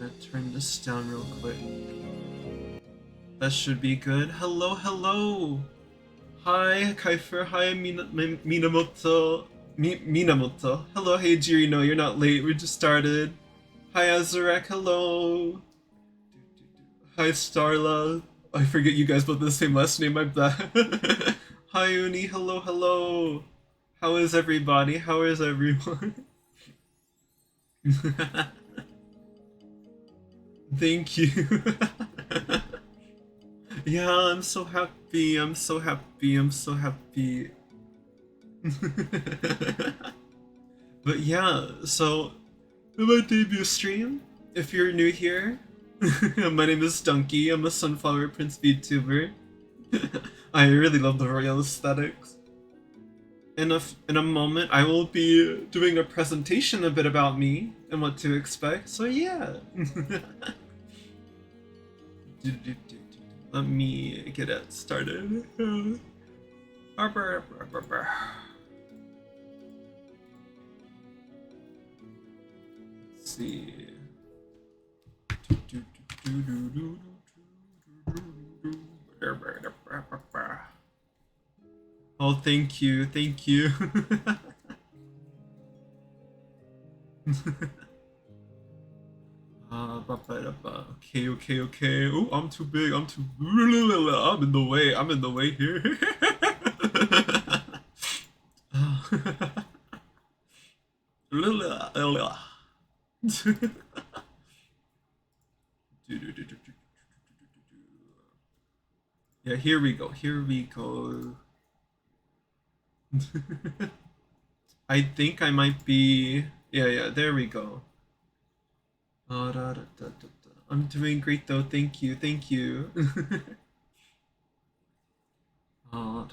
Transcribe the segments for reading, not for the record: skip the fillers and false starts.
gonna turn this down real quick. That should be good. Hello, hello! Hi, Kaifer. Hi, Minamoto. Minamoto. Hello, hey, Jiri. No, you're not late. We just started. Hi, Azurek. Hello. Hi, Starla. I forget you guys both the same last name. I'm bad. Hi, Uni. Hello, hello. How is everybody? How is everyone? Thank you. Yeah, I'm so happy. I'm so happy. I'm so happy. But yeah, so my debut stream. If you're new here, my name is Dunky. I'm a Sunflower Prince VTuber. I really love the royal aesthetics. In a moment, I will be doing a presentation a bit about me and what to expect. So yeah. Let me get it started. Let's see. Oh, thank you, thank you. Okay, okay, okay. Oh, I'm too big. I'm too. I'm in the way. I'm in the way here. Yeah, here we go. Here we go. I think I might be. Yeah, yeah. There we go. I'm doing great though. Thank you. Thank you. I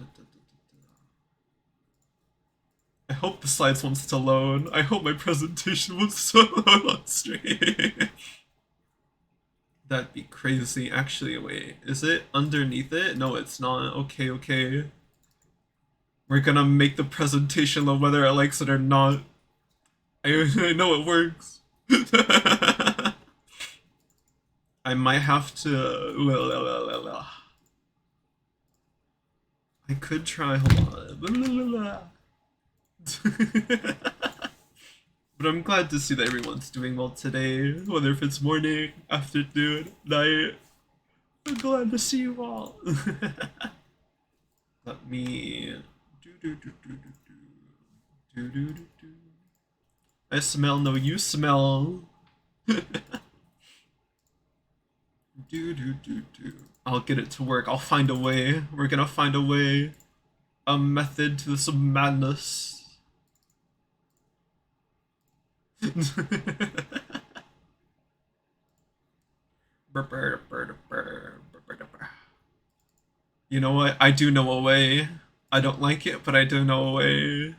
hope the slides wants to load. I hope my presentation wants to load on stream. That'd be crazy. Actually, wait. Is it underneath it? No, it's not. Okay, okay. We're gonna make the presentation load whether it likes it or not. I know it works. I might have to. I could try. Hold on. But I'm glad to see that everyone's doing well today, whether if it's morning, afternoon, night. I'm glad to see you all. Let me. I smell. No, you smell. I'll get it to work. I'll find a way. We're gonna find a way. A method to this madness. You know what? I do know a way. I don't like it, but I do know a way.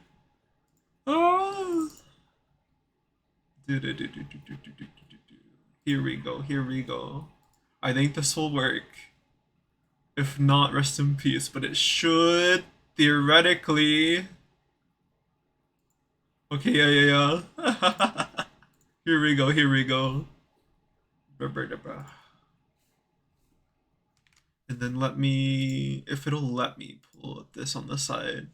Oh. Here we go. Here we go. I think this will work. If not, rest in peace. But it should theoretically. Okay, yeah, yeah. Here we go. Here we go. And then let me, if it'll let me pull this on the side.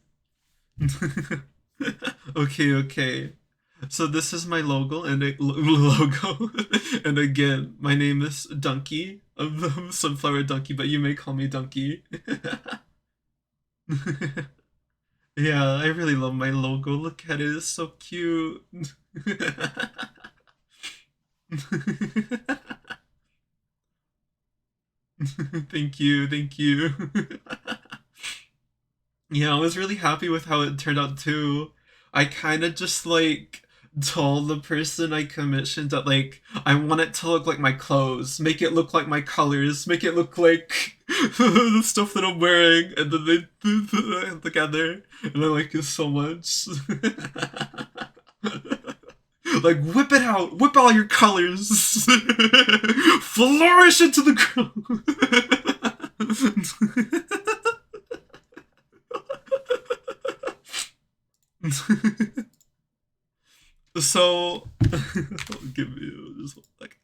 Okay, okay. So this is my logo and logo. And again, my name is Dunky. I'm Sunflower Dunky, but you may call me Dunky. Yeah, I really love my logo. Look at it, it's so cute. Thank you, thank you. Yeah, I was really happy with how it turned out too. I kind of just like told the person I commissioned that like I want it to look like my clothes, make it look like my colors, make it look like the stuff that I'm wearing, and then they put it together, and I like it so much. Like whip it out, whip all your colors, flourish into the ground. So, give me just like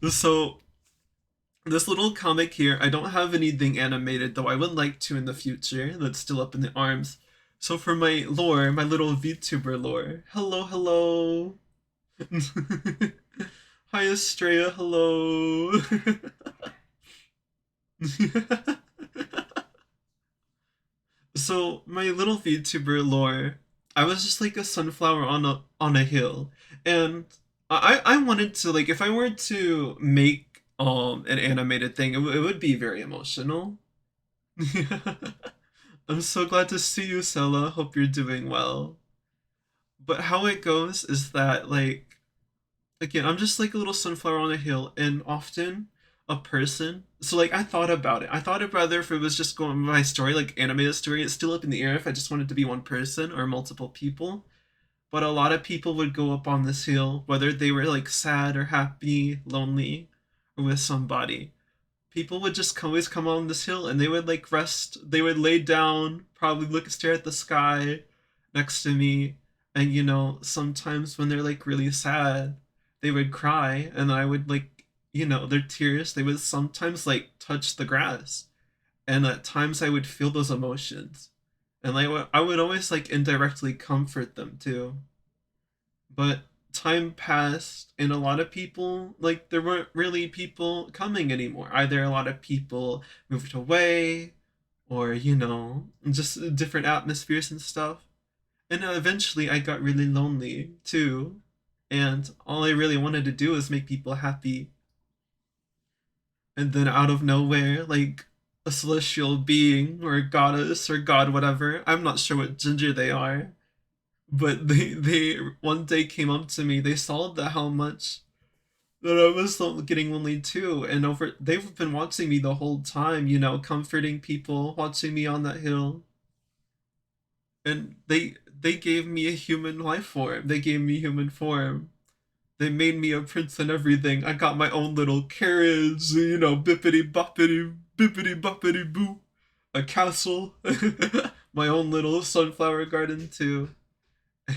So this little comic here, I don't have anything animated, though I would like to in the future. That's still up in the arms. So for my lore, my little VTuber lore. Hello, hello. Hi Estrella, hello. So my little VTuber lore, I was just like a sunflower on a hill, and I wanted to, like, if I were to make an animated thing, it would be very emotional. I'm so glad to see you, Sella. Hope you're doing well. But how it goes is that, like, again, I'm just like a little sunflower on a hill, and often a person. So like I thought about it. I thought about if it was just going by story, like animated story. It's still up in the air if I just wanted to be one person or multiple people. But a lot of people would go up on this hill, whether they were like sad or happy, lonely, or with somebody. People would just always come on this hill and they would like rest. They would lay down, probably look stare at the sky next to me. And sometimes when they're like really sad, they would cry and I would like, their tears, they would sometimes like touch the grass. And at times I would feel those emotions. And like I would always like indirectly comfort them too. But time passed and a lot of people, like, there weren't really people coming anymore. Either a lot of people moved away or just different atmospheres and stuff. And eventually I got really lonely too, and all I really wanted to do was make people happy. And then out of nowhere, like, a celestial being or a goddess or god, whatever, I'm not sure what gender they are, but they one day came up to me. They saw that how much that I was getting lonely too, and they've been watching me the whole time, comforting people, watching me on that hill, and they gave me a human life form. They gave me human form. They made me a prince and everything. I got my own little carriage, bippity boppity bippity boppity boo, a castle, my own little sunflower garden too.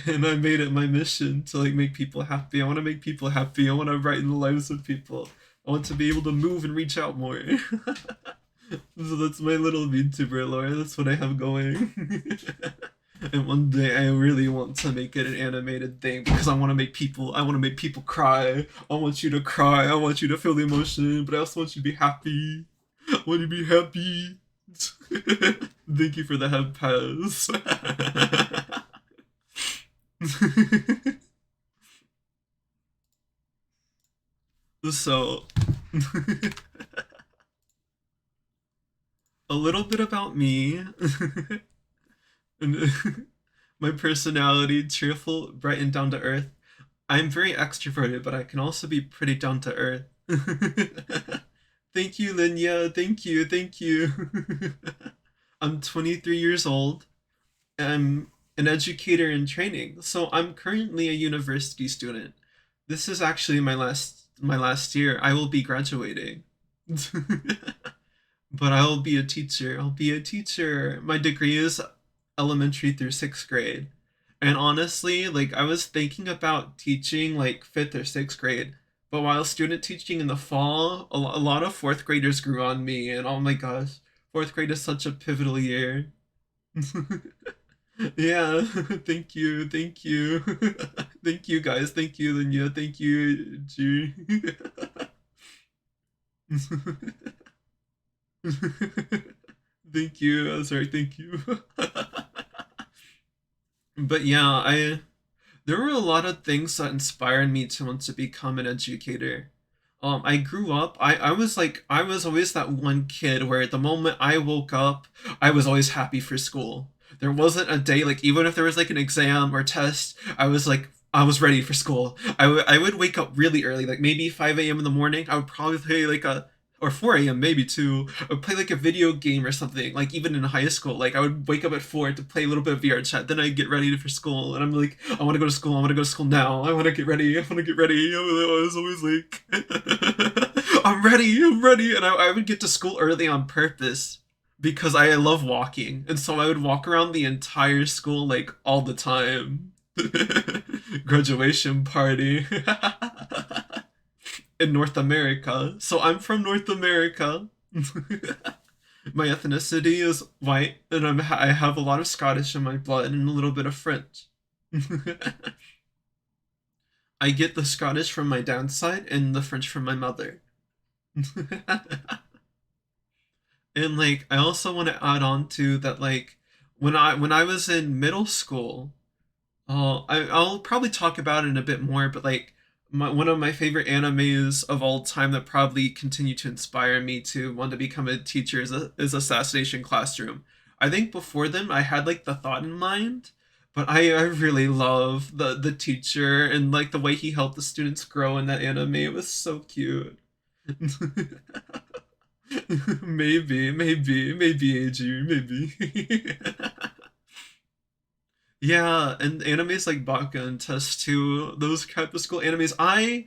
And I made it my mission to like make people happy. I want to make people happy. I want to brighten the lives of people. I want to be able to move and reach out more. So that's my little VTuber lore. That's what I have going. And one day I really want to make it an animated thing because I want to make people cry. I want you to cry. I want you to feel the emotion, but I also want you to be happy. I want you to be happy. Thank you for the head pass. So, a little bit about me. My personality, cheerful, bright, and down to earth. I'm very extroverted, but I can also be pretty down to earth. Thank you, Linya. Thank you. Thank you. I'm 23 years old. I'm an educator in training, so I'm currently a university student. This is actually my last year. I will be graduating. But I will be a teacher. I'll be a teacher. My degree is elementary through sixth grade. And honestly, like, I was thinking about teaching like fifth or sixth grade. But while student teaching in the fall, a lot of fourth graders grew on me. And oh my gosh, fourth grade is such a pivotal year. Yeah, thank you, thank you. Thank you guys, thank you, Linya, thank you, G. Thank you. I'm sorry. Thank you. But yeah, I there were a lot of things that inspired me to want to become an educator. I grew up. I was always that one kid where the moment I woke up, I was always happy for school. There wasn't a day, like, even if there was like an exam or test, I was ready for school. I would wake up really early, like maybe 5 a.m. in the morning. I would probably play like a or 4 a.m. maybe too. I would play like a video game or something. Like even in high school, like I would wake up at 4 to play a little bit of VR chat. Then I'd get ready for school, and I'm like, I want to go to school. I want to go to school now. I want to get ready. I want to get ready. I was always like, I'm ready. I'm ready, and I would get to school early on purpose because I love walking, and so I would walk around the entire school like all the time. Graduation party in North America. So I'm from North America. My ethnicity is white, and I have a lot of Scottish in my blood and a little bit of French. I get the Scottish from my dad's side and the French from my mother. And like I also want to add on to that, like when I was in middle school, I'll probably talk about it in a bit more, but like one of my favorite animes of all time that probably continue to inspire me to want to become a teacher is Assassination Classroom. I think before them I had like the thought in mind, but I really love the teacher and like the way he helped the students grow in that anime. It was so cute. Maybe, AG, maybe. Yeah, and animes like Baka and Test 2, those type of school animes. I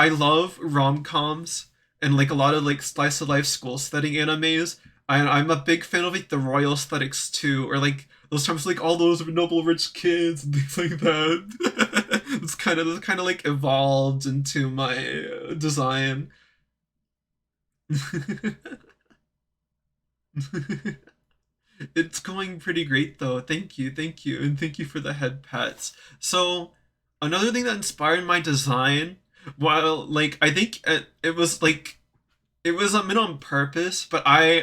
love rom-coms and like a lot of like slice of life school setting animes. I'm a big fan of like the royal aesthetics too, or like those times like all those noble rich kids and things like that. It's kind of like evolved into my design. It's going pretty great though. Thank you, and thank you for the head pats. So, another thing that inspired my design, while like I think it was like it was a bit on purpose, but I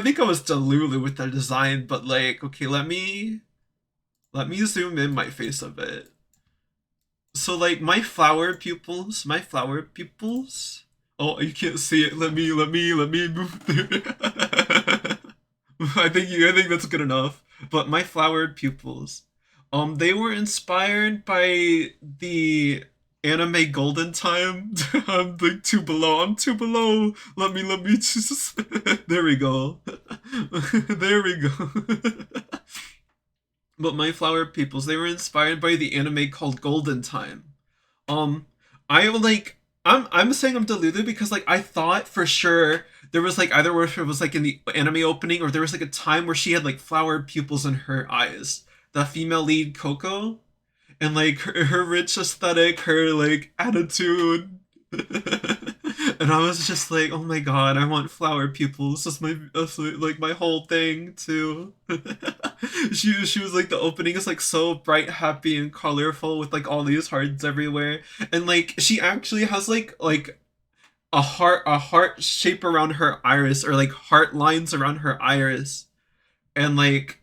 think I was delulu with the design. But like, okay, let me zoom in my face a bit. So like my flower pupils. Oh, you can't see it. Let me move there. I think that's good enough. But my flowered pupils, they were inspired by the anime Golden Time. I'm like two below. I'm two below. Let me just. There we go. There we go. But my flower peoples, they were inspired by the anime called Golden Time. Um, I like I'm saying I'm deluded because like I thought for sure there was like either where it was like in the anime opening or there was like a time where she had like flower pupils in her eyes. The female lead Coco and like her rich aesthetic, her like attitude. And I was just like, oh my god, I want flower pupils. Like my whole thing too. She was like the opening is like so bright, happy, and colorful with like all these hearts everywhere, and like she actually has like a heart shape around her iris or like heart lines around her iris, and like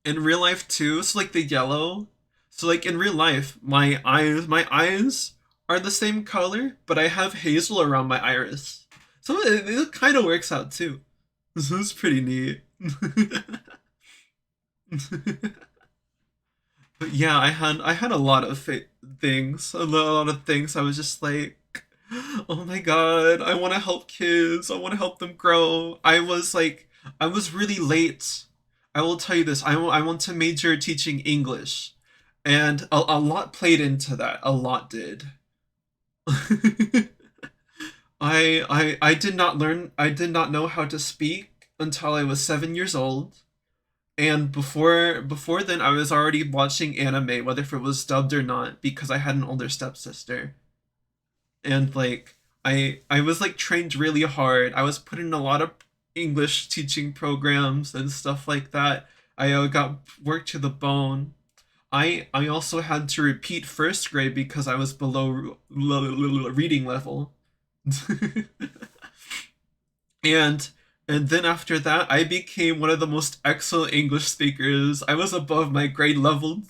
in real life too. So like the yellow. So like in real life, my eyes are the same color, but I have hazel around my iris. So it kind of works out too. This is pretty neat. But yeah, I had a lot of things, a lot of things. I was just like, oh my god, I want to help kids. I want to help them grow. I was really late. I will tell you this. I want to major teaching English, and a lot played into that. A lot did. I did not learn. I did not know how to speak until I was 7 years old. And before then, I was already watching anime, whether if it was dubbed or not, because I had an older stepsister. And like I was like trained really hard. I was put in a lot of English teaching programs and stuff like that. I got worked to the bone. I also had to repeat first grade because I was below reading level. and and then after that I became one of the most excellent English speakers. I was above my grade level.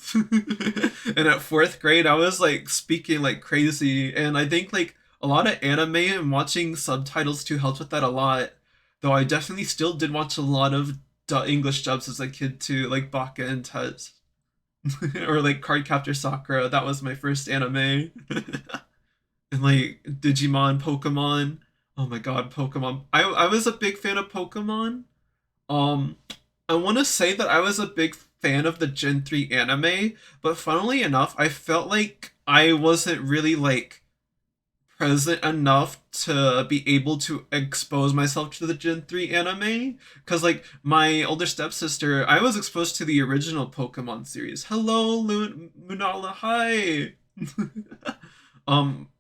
And at fourth grade I was like speaking like crazy, and I think like a lot of anime and watching subtitles too helped with that a lot, though I definitely still did watch a lot of English dubs as a kid too, like Baka and Tez. Or like Cardcaptor Sakura. That was my first anime. And like Digimon, Pokemon. Oh my god, Pokemon. I was a big fan of Pokemon. Um I want to say that I was a big fan of the Gen 3 anime, but funnily enough, I felt like I wasn't really like present enough to be able to expose myself to the Gen 3 anime. Because, like, my older stepsister, I was exposed to the original Pokemon series. Hello, Munala, hi!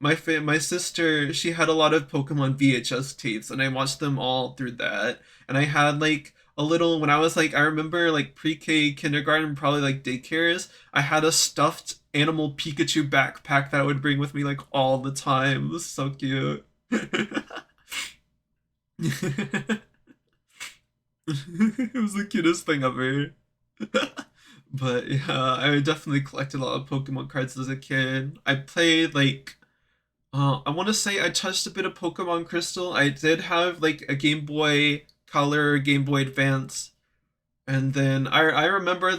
My sister, she had a lot of Pokemon VHS tapes, and I watched them all through that. And I had, like, a little, when I was, like, I remember, like, pre-K, kindergarten, probably, like, daycares, I had a stuffed animal Pikachu backpack that I would bring with me like all the time. It was so cute. It was the cutest thing ever. But yeah, I definitely collected a lot of Pokemon cards as a kid. I played like I want to say I touched a bit of Pokemon Crystal. I did have like a Game Boy Color, Game Boy Advance, and then I remember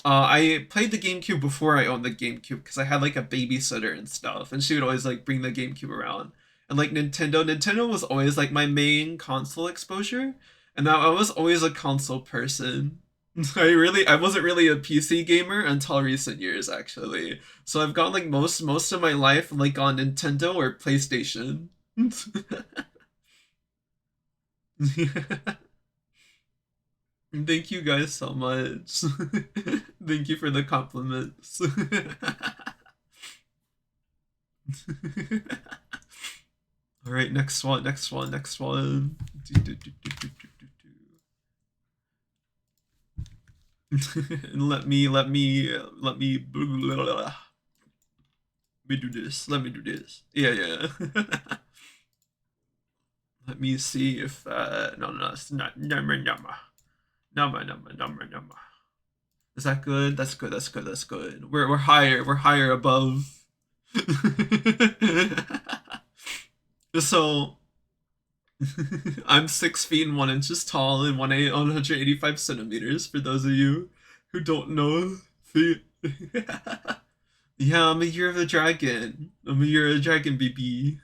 I played the GameCube before I owned the GameCube because I had like a babysitter and stuff, and she would always like bring the GameCube around. And like Nintendo was always like my main console exposure, and now I was always a console person. I wasn't really a PC gamer until recent years actually. So I've got like most of my life like on Nintendo or PlayStation. Thank you guys so much. Thank you for the compliments. All right, next one, next one, next one. Let me do this. Let me do this. Yeah, yeah. Let me see if no, it's not number. Is that good? That's good. That's good. That's good. We're higher. We're higher above. So I'm 6 feet and 1 inches tall and 185 centimeters. For those of you who don't know, feet. Yeah, I'm a year of the dragon. I'm a year of the dragon, baby.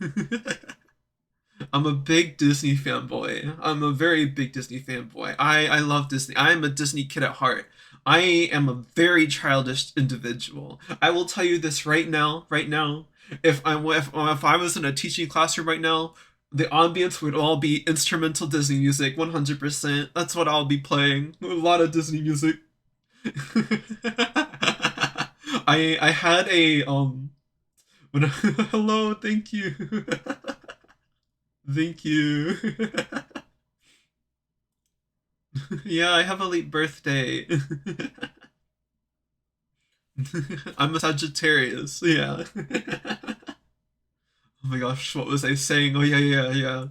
I'm a big Disney fanboy. I'm a very big Disney fanboy. I love Disney. I am a Disney kid at heart. I am a very childish individual. I will tell you this right now, right now. If I was in a teaching classroom right now, the ambience would all be instrumental Disney music, 100%. That's what I'll be playing. A lot of Disney music. I had a when I, hello, thank you. Thank you. Yeah, I have a late birthday. I'm a Sagittarius. Yeah. Oh my gosh, what was I saying? Oh yeah, yeah, yeah.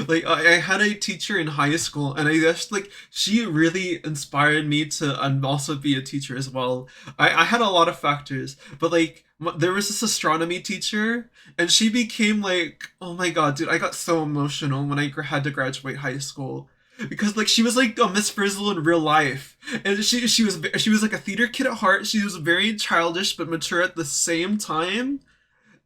Like I had a teacher in high school, and I just like she really inspired me to also be a teacher as well. I had a lot of factors, but like there was this astronomy teacher, and she became like, oh my god, dude, I got so emotional when I had to graduate high school. Because like she was like a Miss Frizzle in real life, and she was like a theater kid at heart. She was very childish but mature at the same time,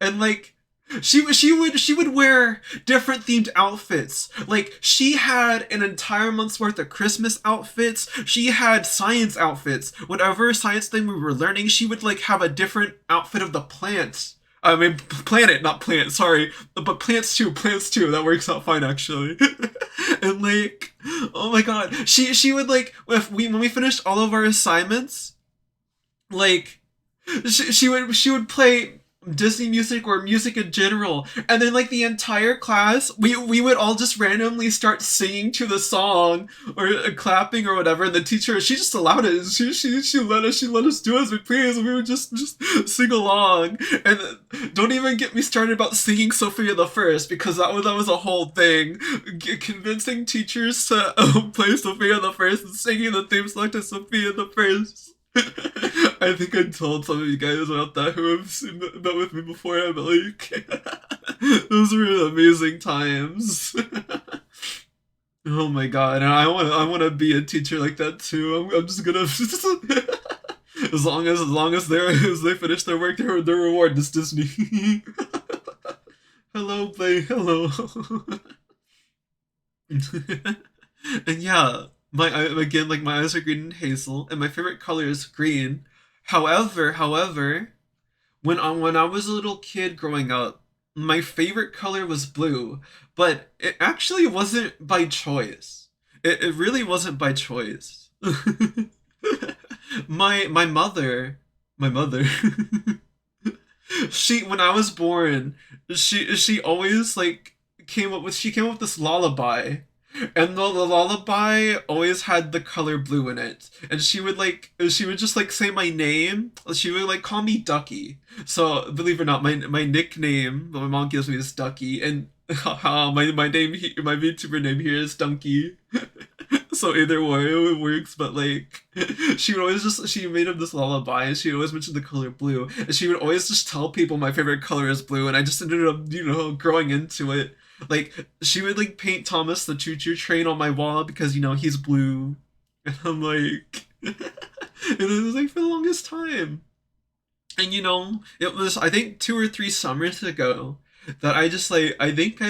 and like she would wear different themed outfits. Like she had an entire month's worth of Christmas outfits. She had science outfits. Whatever science thing we were learning, she would like have a different outfit of the plants. I mean, planet, not plant. Sorry, but plants too. Plants too. That works out fine actually. And like, oh my god, she would like if we when we finished all of our assignments, like she would play Disney music or music in general, and then like the entire class, we would all just randomly start singing to the song or clapping or whatever. And the teacher, she just allowed it. She let us do as we please. And we would just sing along. And don't even get me started about singing Sophia the First, because that was a whole thing. Convincing teachers to play Sophia the First and singing the theme song to Sophia the First. I think I told some of you guys about that who have seen that with me before, but like, those were amazing times. Oh my god, and I want to be a teacher like that too. I'm just gonna as long as they finish their work, their reward is Disney. Hello, play, hello. And yeah, again, like my eyes are green and hazel, and my favorite color is green. However, When I was a little kid growing up, my favorite color was blue, but it actually wasn't by choice. It really wasn't by choice. My mother, she when I was born, she always like came up with this lullaby. And the lullaby always had the color blue in it. And she would just like say my name. She would like call me Ducky. So believe it or not, my nickname that my mom gives me is Ducky, and my VTuber name here is Dunky. So either way it works, but like she made up this lullaby and she always mentioned the color blue, and she would always just tell people my favorite color is blue, and I just ended up growing into it. Like she would like paint Thomas the choo choo train on my wall because he's blue, and I'm like, and it was like for the longest time. And it was I think 2 or 3 summers ago that I think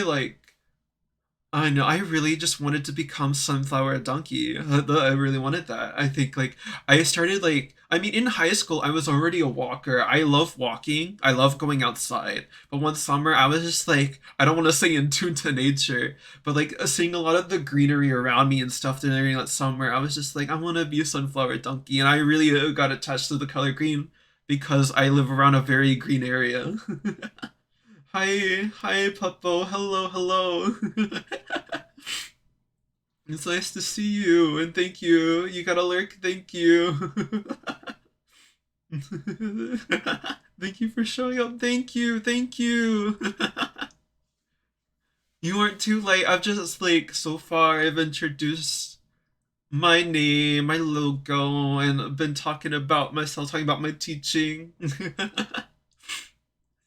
I know. I really just wanted to become Sunflower Donkey. I really wanted that. I think like I started like I mean in high school I was already a walker. I love walking. I love going outside. But one summer I was just like I don't want to say in tune to nature, but like seeing a lot of the greenery around me and stuff during that summer, I was just like I want to be a Sunflower Donkey, and I really got attached to the color green because I live around a very green area. Hi, Puppo. Hello, hello. It's nice to see you, and thank you. You got a lurk, thank you. Thank you for showing up. Thank you, thank you. You aren't too late. I've just like so far I've introduced my name, my logo, and been talking about myself, talking about my teaching.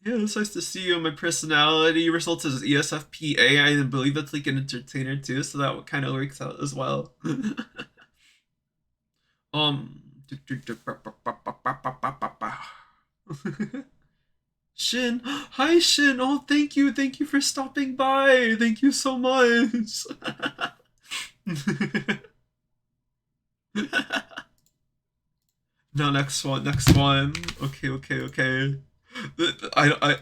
Yeah, it's nice to see you. My personality results as ESFPA. I believe that's like an entertainer too, so that kind of works out as well. um, Shin, hi Shin. Oh, thank you for stopping by. Thank you so much. No, next one, next one. Okay, okay, okay. I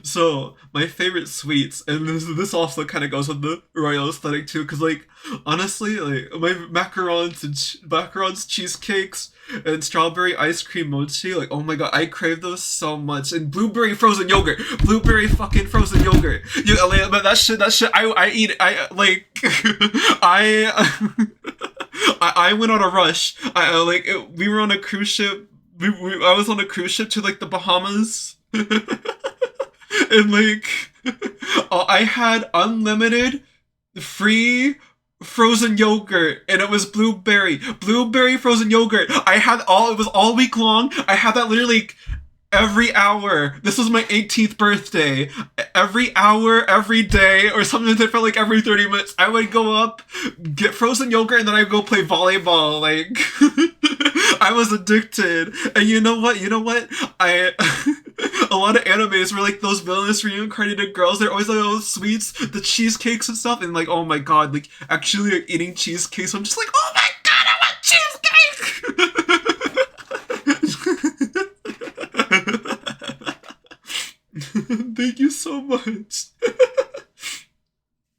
So my favorite sweets, and this also kind of goes with the royal aesthetic too, because like honestly, like my macarons and macarons, cheesecakes, and strawberry ice cream mochi, like oh my god, I crave those so much. And blueberry frozen yogurt, blueberry fucking frozen yogurt. But that shit, I eat it. I like, I, I went on a rush. We were on a cruise ship. I was on a cruise ship to like the Bahamas. And like I had unlimited free frozen yogurt, and it was blueberry frozen yogurt. I had all it was all week long. I had that literally every hour. This was my 18th birthday. Every hour, every day, or something that felt like every 30 minutes, I would go up, get frozen yogurt, and then I'd go play volleyball. Like, I was addicted. And you know what? I a lot of animes were like those villainous reincarnated girls. They're always like those sweets, the cheesecakes and stuff. And like, oh my god, like actually like, eating cheesecakes. I'm just like, oh my god, I want cheesecake. Thank you so much.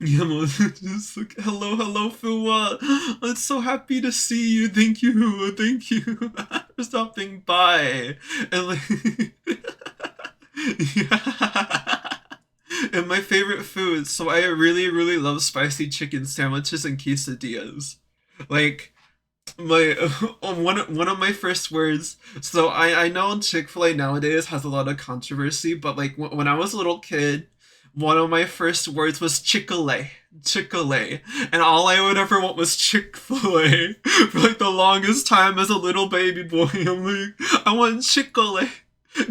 Yeah, just like, hello, Fuwa. I'm so happy to see you. Thank you for stopping by. And like, yeah. And my favorite food. So I really, really love spicy chicken sandwiches and quesadillas. Like my one of my first words. So I know Chick-fil-A nowadays has a lot of controversy, but like when I was a little kid, one of my first words was Chick-fil-A. Chick-fil-A. And all I would ever want was Chick-fil-A. For like the longest time as a little baby boy. I'm like, I want Chick-fil-A.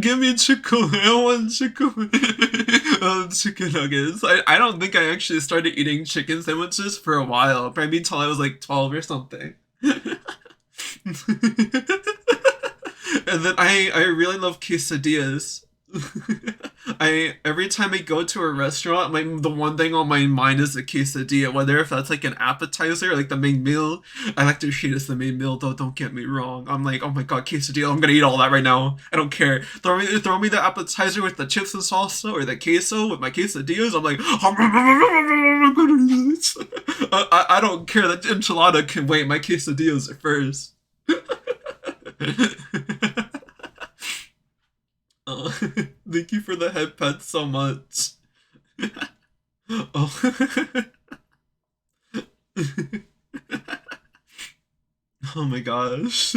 Give me Chick-fil-A. I want Chick-fil-A. Chicken nuggets. I don't think I actually started eating chicken sandwiches for a while. Maybe until I was like 12 or something. And then I really love quesadillas. I every time I go to a restaurant, the one thing on my mind is the quesadilla. Whether if that's like an appetizer, like the main meal. I like to treat it as the main meal, though. Don't get me wrong. I'm like, oh my god, quesadilla! I'm gonna eat all that right now. I don't care. Throw me the appetizer with the chips and salsa or the queso with my quesadillas. I'm like, I don't care. That enchilada can wait. My quesadillas are first. Oh, thank you for the head pet so much. Oh. Oh my gosh.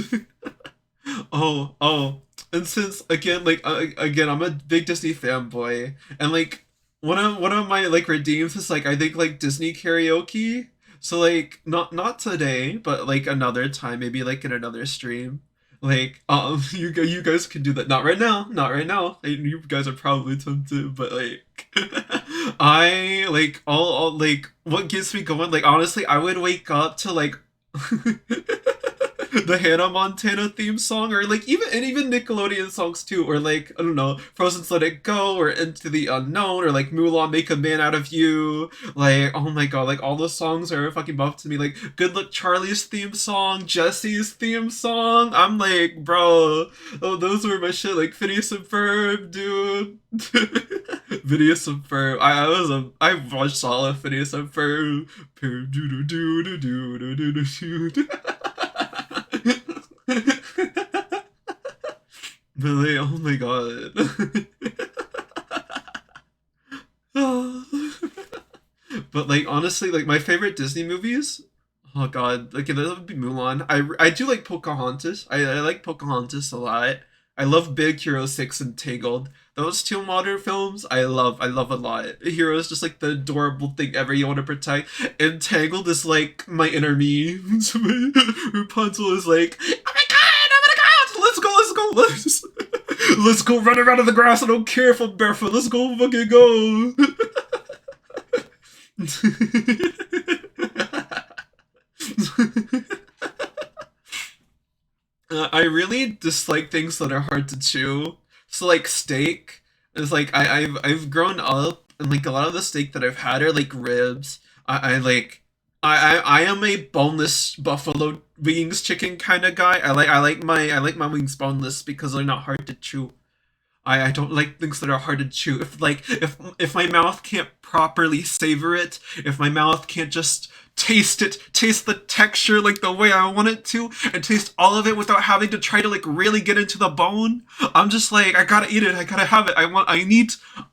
Oh. And since again, again, I'm a big Disney fanboy, and like one of my like redeems is like I think like Disney karaoke. So like not today, but like another time, maybe like in another stream. Like you guys can do that. Not right now. Not right now. You guys are probably tempted, but like I like all like what gets me going. Like honestly, I would wake up to like the Hannah Montana theme song, or like even Nickelodeon songs too, or like I don't know, Frozen's Let It Go, or Into the Unknown, or like Mulan, Make a Man Out of You. Like oh my god, like all those songs are fucking buff to me. Like Good Luck Charlie's theme song, Jesse's theme song. I'm like, bro, oh those were my shit. Like Phineas and Ferb, dude. Phineas and Ferb. I watched all of Phineas and Ferb. Ferb doo doo doo doo doo doo doo doo. Really? Oh my god. But like honestly, like my favorite Disney movies. Oh god, like that would be Mulan. I do like Pocahontas. I like Pocahontas a lot. I love Big Hero 6 and Tangled. Those two modern films, I love a lot. Hero is just like the adorable thing ever you want to protect. And Tangled is like my inner me. Rapunzel is like, oh my god, oh my god, let's go run around in the grass. I don't care if I'm barefoot. Let's go fucking go. I really dislike things that are hard to chew. So like steak is like I've grown up and like a lot of the steak that I've had are like ribs. I like I am a boneless buffalo wings chicken kind of guy. I like my wings boneless because they're not hard to chew. I don't like things that are hard to chew. If my mouth can't properly savor it, if my mouth can't just taste it, taste the texture like the way I want it to, and taste all of it without having to try to like really get into the bone, I'm just like I gotta eat it. I gotta have it. I need the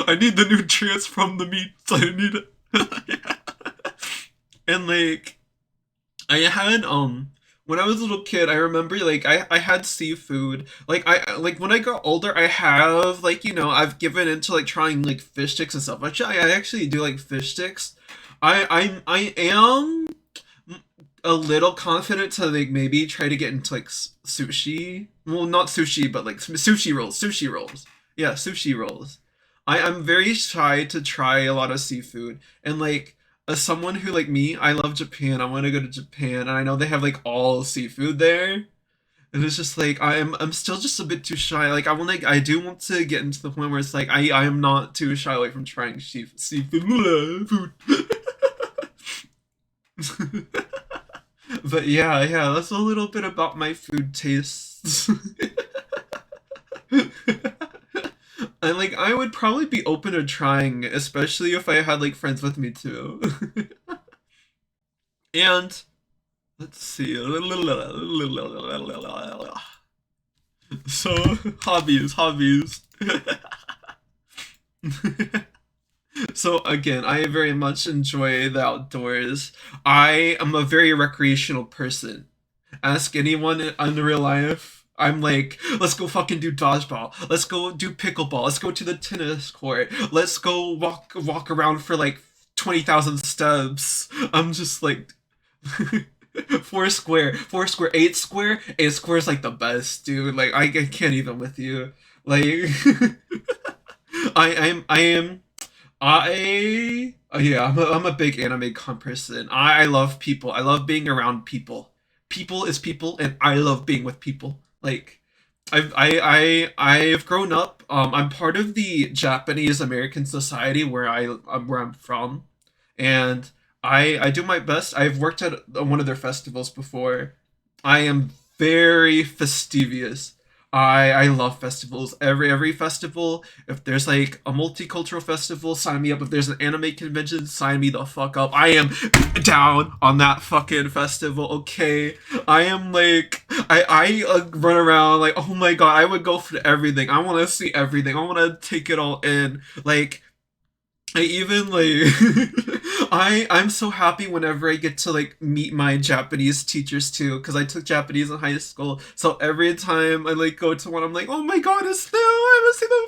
I need the nutrients from the meat. I need it. And like I had when I was a little kid, I remember like I had seafood. Like I like when I got older, I have like I've given into like trying like fish sticks and stuff. Actually, I actually do like fish sticks. I am a little confident to like maybe try to get into like sushi. Well, not sushi, but like sushi rolls. Sushi rolls. Yeah, sushi rolls. I'm very shy to try a lot of seafood, and like as someone who like me, I love Japan. I want to go to Japan, and I know they have like all seafood there. And it's just like I'm still just a bit too shy. Like I do want to get into the point where it's like I am not too shy away from trying seafood food. But yeah, that's a little bit about my food tastes. And like I would probably be open to trying, especially if I had like friends with me too. And let's see. So hobbies. So again, I very much enjoy the outdoors. I am a very recreational person. Ask anyone in real life. I'm like, let's go fucking do dodgeball. Let's go do pickleball. Let's go to the tennis court. Let's go walk around for like 20,000 steps. I'm just like four square, eight square is like the best, dude. Like I can't even with you. Like I am yeah, I'm a big anime con person. I love people. I love being around people. People is people, and I love being with people. Like I've grown up. I'm part of the Japanese American Society where I'm from, and I do my best. I've worked at one of their festivals before. I am very fastidious. I love festivals. Every festival. If there's like a multicultural festival, sign me up. If there's an anime convention, sign me the fuck up. I am down on that fucking festival. Okay, I am like I run around like, oh my god, I would go for everything. I want to see everything. I want to take it all in. Like I even like I'm so happy whenever I get to like meet my Japanese teachers too, because I took Japanese in high school. So every time I like go to one, I'm like, oh my god, it's them! I haven't seen them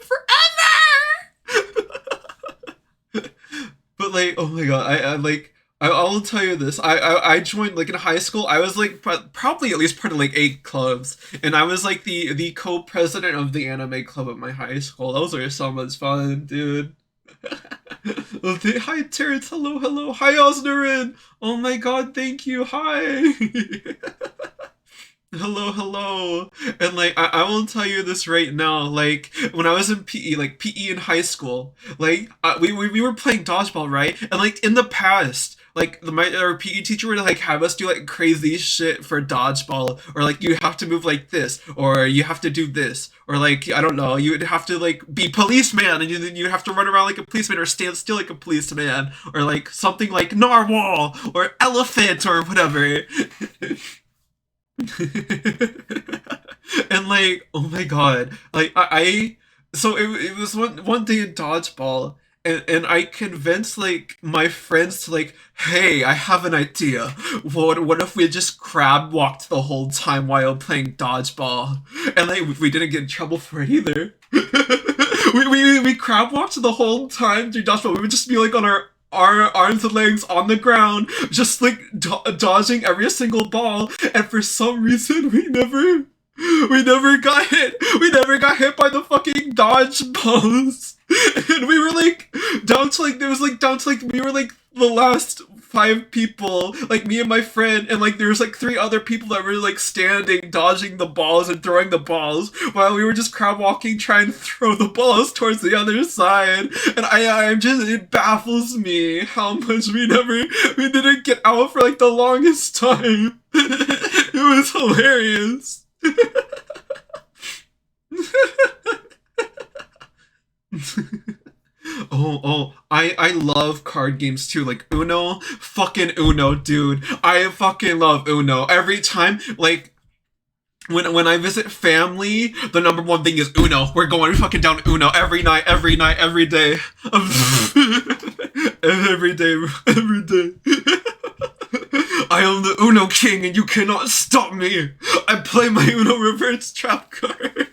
forever. But like, oh my god, I like I'll tell you this. I joined like in high school. I was like probably at least part of like 8 clubs, and I was like the co-president of the anime club at my high school. Those were so much fun, dude. Hi Terrence, hello, hello. Hi Osnarin. Oh my god, thank you. Hi. Hello, hello. And like I will tell you this right now, like when I was in PE, like PE in high school, like we were playing dodgeball, right? And like in the past, like our PE teacher would like have us do like crazy shit for dodgeball, or like you have to move like this, or you have to do this, or like I don't know, you would have to like be policeman, and you have to run around like a policeman, or stand still like a policeman, or like something like narwhal or elephant or whatever. And like, oh my god, like so it was one day in dodgeball, and I convinced like my friends to like, hey, I have an idea. What if we just crab walked the whole time while playing dodgeball? And like we didn't get in trouble for it either. We crab walked the whole time through dodgeball. We would just be like on our arms and legs on the ground, just like dodging every single ball. And for some reason, we never got hit. We never got hit by the fucking dodge balls. And we were like down to like there was like down to like we were like the last 5 people, like me and my friend, and like there was like 3 other people that were like standing, dodging the balls and throwing the balls, while we were just crab walking, trying to throw the balls towards the other side. And I'm just it baffles me how much we didn't get out for like the longest time. It was hilarious. I love card games too, like Uno, fucking Uno, dude. I fucking love Uno. Every time, like when I visit family, the number one thing is Uno. We're going fucking down Uno every night, every night, every day, every day, every day. I am the Uno king, and you cannot stop me. I play my Uno reverse trap card.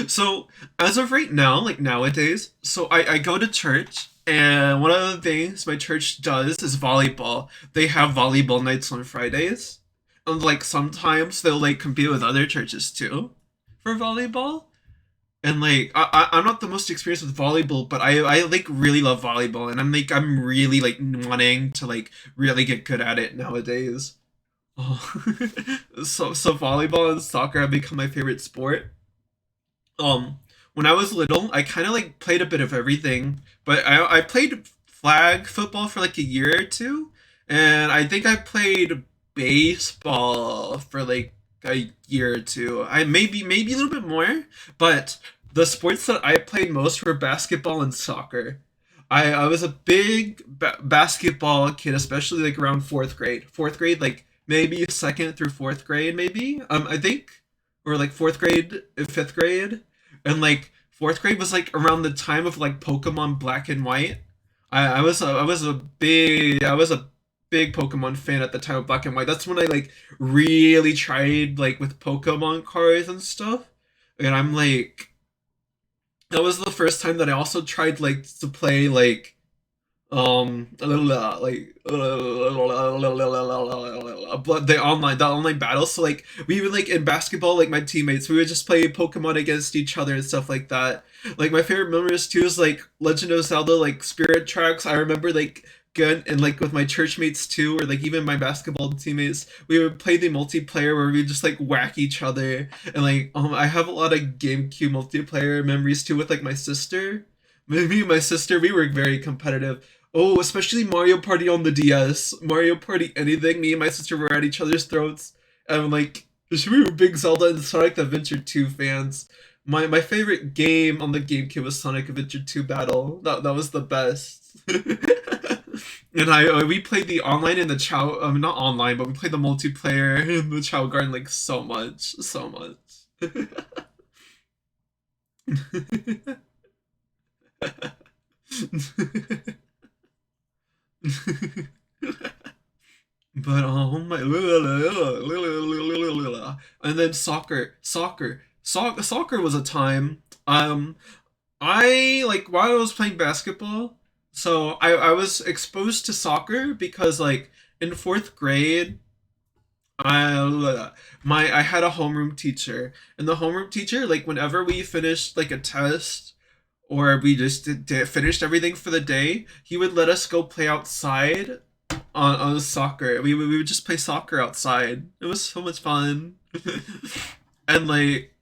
So as of right now, like nowadays, so I go to church, and one of the things my church does is volleyball. They have volleyball nights on Fridays. And like sometimes they'll like compete with other churches too for volleyball. And like I'm not the most experienced with volleyball, but I like really love volleyball, and I'm really like wanting to like really get good at it nowadays. Oh. So volleyball and soccer have become my favorite sport. When I was little, I kind of like played a bit of everything, but I played flag football for like a year or two, and I think I played baseball for like a year or two. I maybe a little bit more, but the sports that I played most were basketball and soccer. I was a big basketball kid, especially like around fourth grade. Fourth grade, like maybe second through fourth grade, maybe. I think, or like fourth grade, fifth grade, and like fourth grade was like around the time of like Pokemon Black and White. I was a big Pokemon fan at the time of Black and White. That's when I like really tried like with Pokemon cards and stuff. And I'm like, that was the first time that I also tried like to play like like but the online battles. So like we would like in basketball, like my teammates, we would just play Pokemon against each other and stuff like that. Like my favorite memories too is like Legend of Zelda, like Spirit Tracks. I remember like good, and like with my church mates too, or like even my basketball teammates, we would play the multiplayer where we just like whack each other, and like I have a lot of GameCube multiplayer memories too with like my sister. Me and my sister, we were very competitive. Oh, especially Mario Party on the DS. Mario Party anything. Me and my sister were at each other's throats. And like, we were big Zelda and Sonic Adventure 2 fans. My favorite game on the GameCube was Sonic Adventure 2 Battle. That was the best. And we played the online in the Chow not online, but we played the multiplayer in the Chow Garden like so much. So much. But oh my, and then soccer was a time. I like while I was playing basketball, so I was exposed to soccer because like in fourth grade, I had a homeroom teacher, and the homeroom teacher like whenever we finished like a test or we just finished everything for the day, he would let us go play outside on soccer. We would just play soccer outside. It was so much fun. And like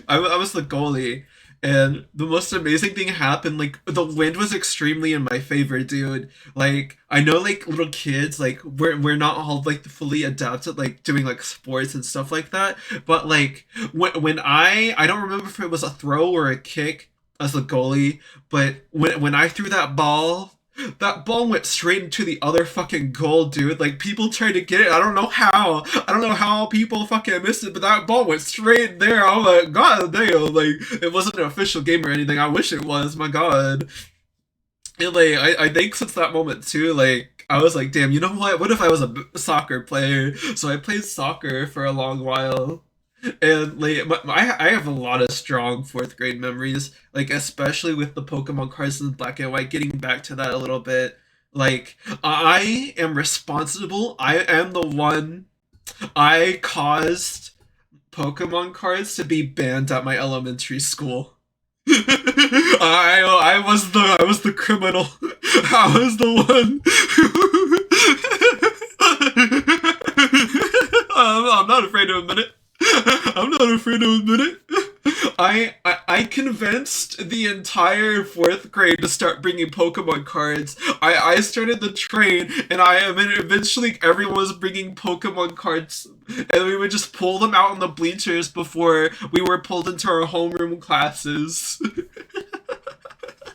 I was the goalie, and the most amazing thing happened. Like the wind was extremely in my favor, dude. Like I know like little kids like we're not all like fully adapted like doing like sports and stuff like that, but like when I don't remember if it was a throw or a kick as a goalie, but when I threw that ball went straight into the other fucking goal, dude. Like people tried to get it. I don't know how. I don't know how people fucking missed it, but that ball went straight there. I'm like, God damn. Like it wasn't an official game or anything. I wish it was. My God. And like I think since that moment too, like I was like, damn. You know what? What if I was a soccer player? So I played soccer for a long while. And like I have a lot of strong fourth grade memories, like especially with the Pokemon cards in black and white. Getting back to that a little bit, like I am responsible. I am the one. I caused Pokemon cards to be banned at my elementary school. I was the criminal. I was the one. I'm not afraid to admit it. I'm not afraid to admit it. I convinced the entire fourth grade to start bringing Pokemon cards. I started the train, and eventually everyone was bringing Pokemon cards, and we would just pull them out on the bleachers before we were pulled into our homeroom classes.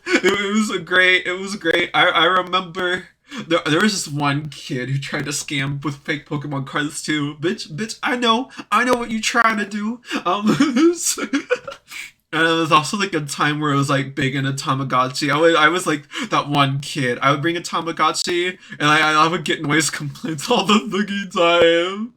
It was great. It was great. I remember there was this one kid who tried to scam with fake Pokemon cards too. Bitch, I know what you trying to do. And it was also like a time where it was like big into Tamagotchi. I was like that one kid. I would bring a Tamagotchi, and I would get noise complaints all the fucking time.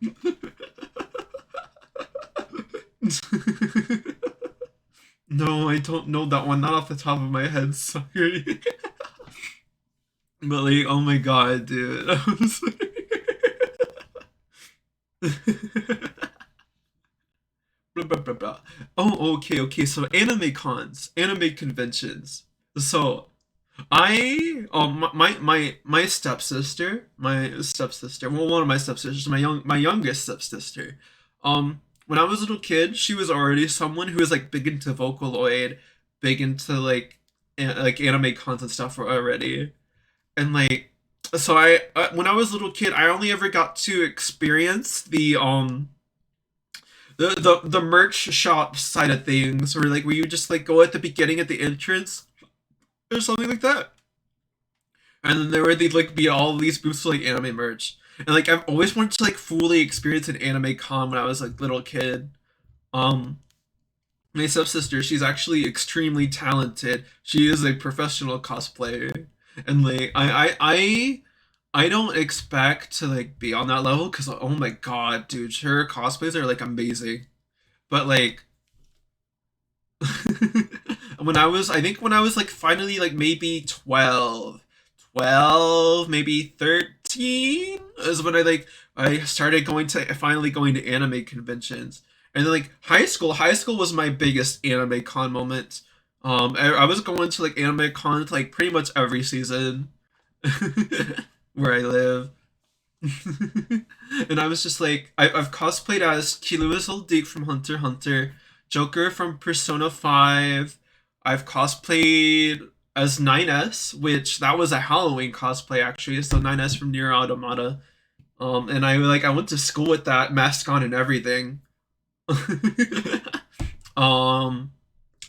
No, I don't know that one. Not off the top of my head. Sorry. But like, oh my god, dude. I was like- Blah, blah, blah, blah. Oh, okay. So anime cons, anime conventions. So my stepsister, well, one of my stepsisters, my youngest stepsister. When I was a little kid, she was already someone who was like big into Vocaloid, big into like like anime cons and stuff already. And like so when I was a little kid, I only ever got to experience the merch shop side of things, or like where you just like go at the beginning at the entrance or something like that. And then there would like be all these booths for like anime merch. And like I've always wanted to like fully experience an anime con when I was like little kid. Um my stepsister, she's actually extremely talented. She is a professional cosplayer. And like I don't expect to like be on that level because oh my god, dude, her cosplays are like amazing. But like I think when I was like finally like maybe 12, maybe 13 is when I started finally going to anime conventions. And then like high school was my biggest anime con moment. I was going to like anime cons like pretty much every season. where I live. And I was just like, I've cosplayed as Killua Deep from Hunter x Hunter, Joker from Persona 5. I've cosplayed as 9S, which that was a Halloween cosplay actually. So 9S from Nier Automata. And I went to school with that mask on and everything. um,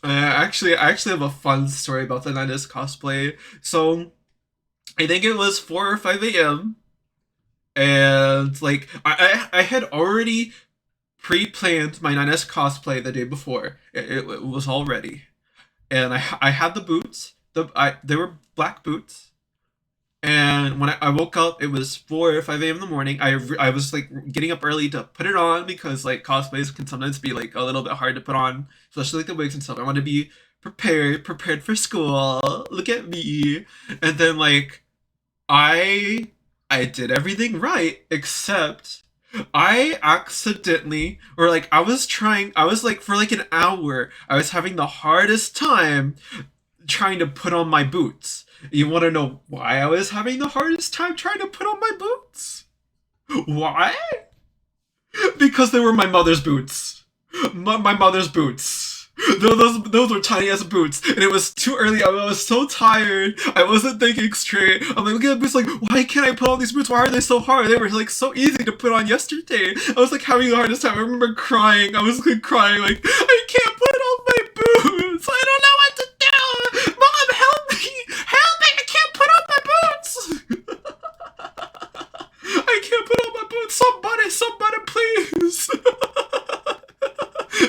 I actually have a fun story about the 9S cosplay. So I think it was 4 or 5 a.m. and like I had already pre-planned my 9S cosplay the day before. It was all ready, and I had the boots. They were black boots. And when I woke up, it was 4 or 5 a.m. in the morning. I was like getting up early to put it on because like cosplays can sometimes be like a little bit hard to put on, especially like the wigs and stuff. I want to be prepared for school. Look at me. And then like I I did everything right except I accidentally or like I was like for like an hour I was having the hardest time trying to put on my boots. You want to know why I was having the hardest time trying to put on my boots? Why? Because they were my mother's boots. My mother's boots. Those were tiny ass boots, and it was too early. I was so tired. I wasn't thinking straight. I'm like looking at the boots, like, why can't I put on these boots? Why are they so hard? They were like so easy to put on yesterday. I was like having the hardest time. I remember crying. I was like crying, like I can't put on my boots. I don't know what to do. Mom, help me! Help me! I can't put on my boots. I can't put on my boots. Somebody, please.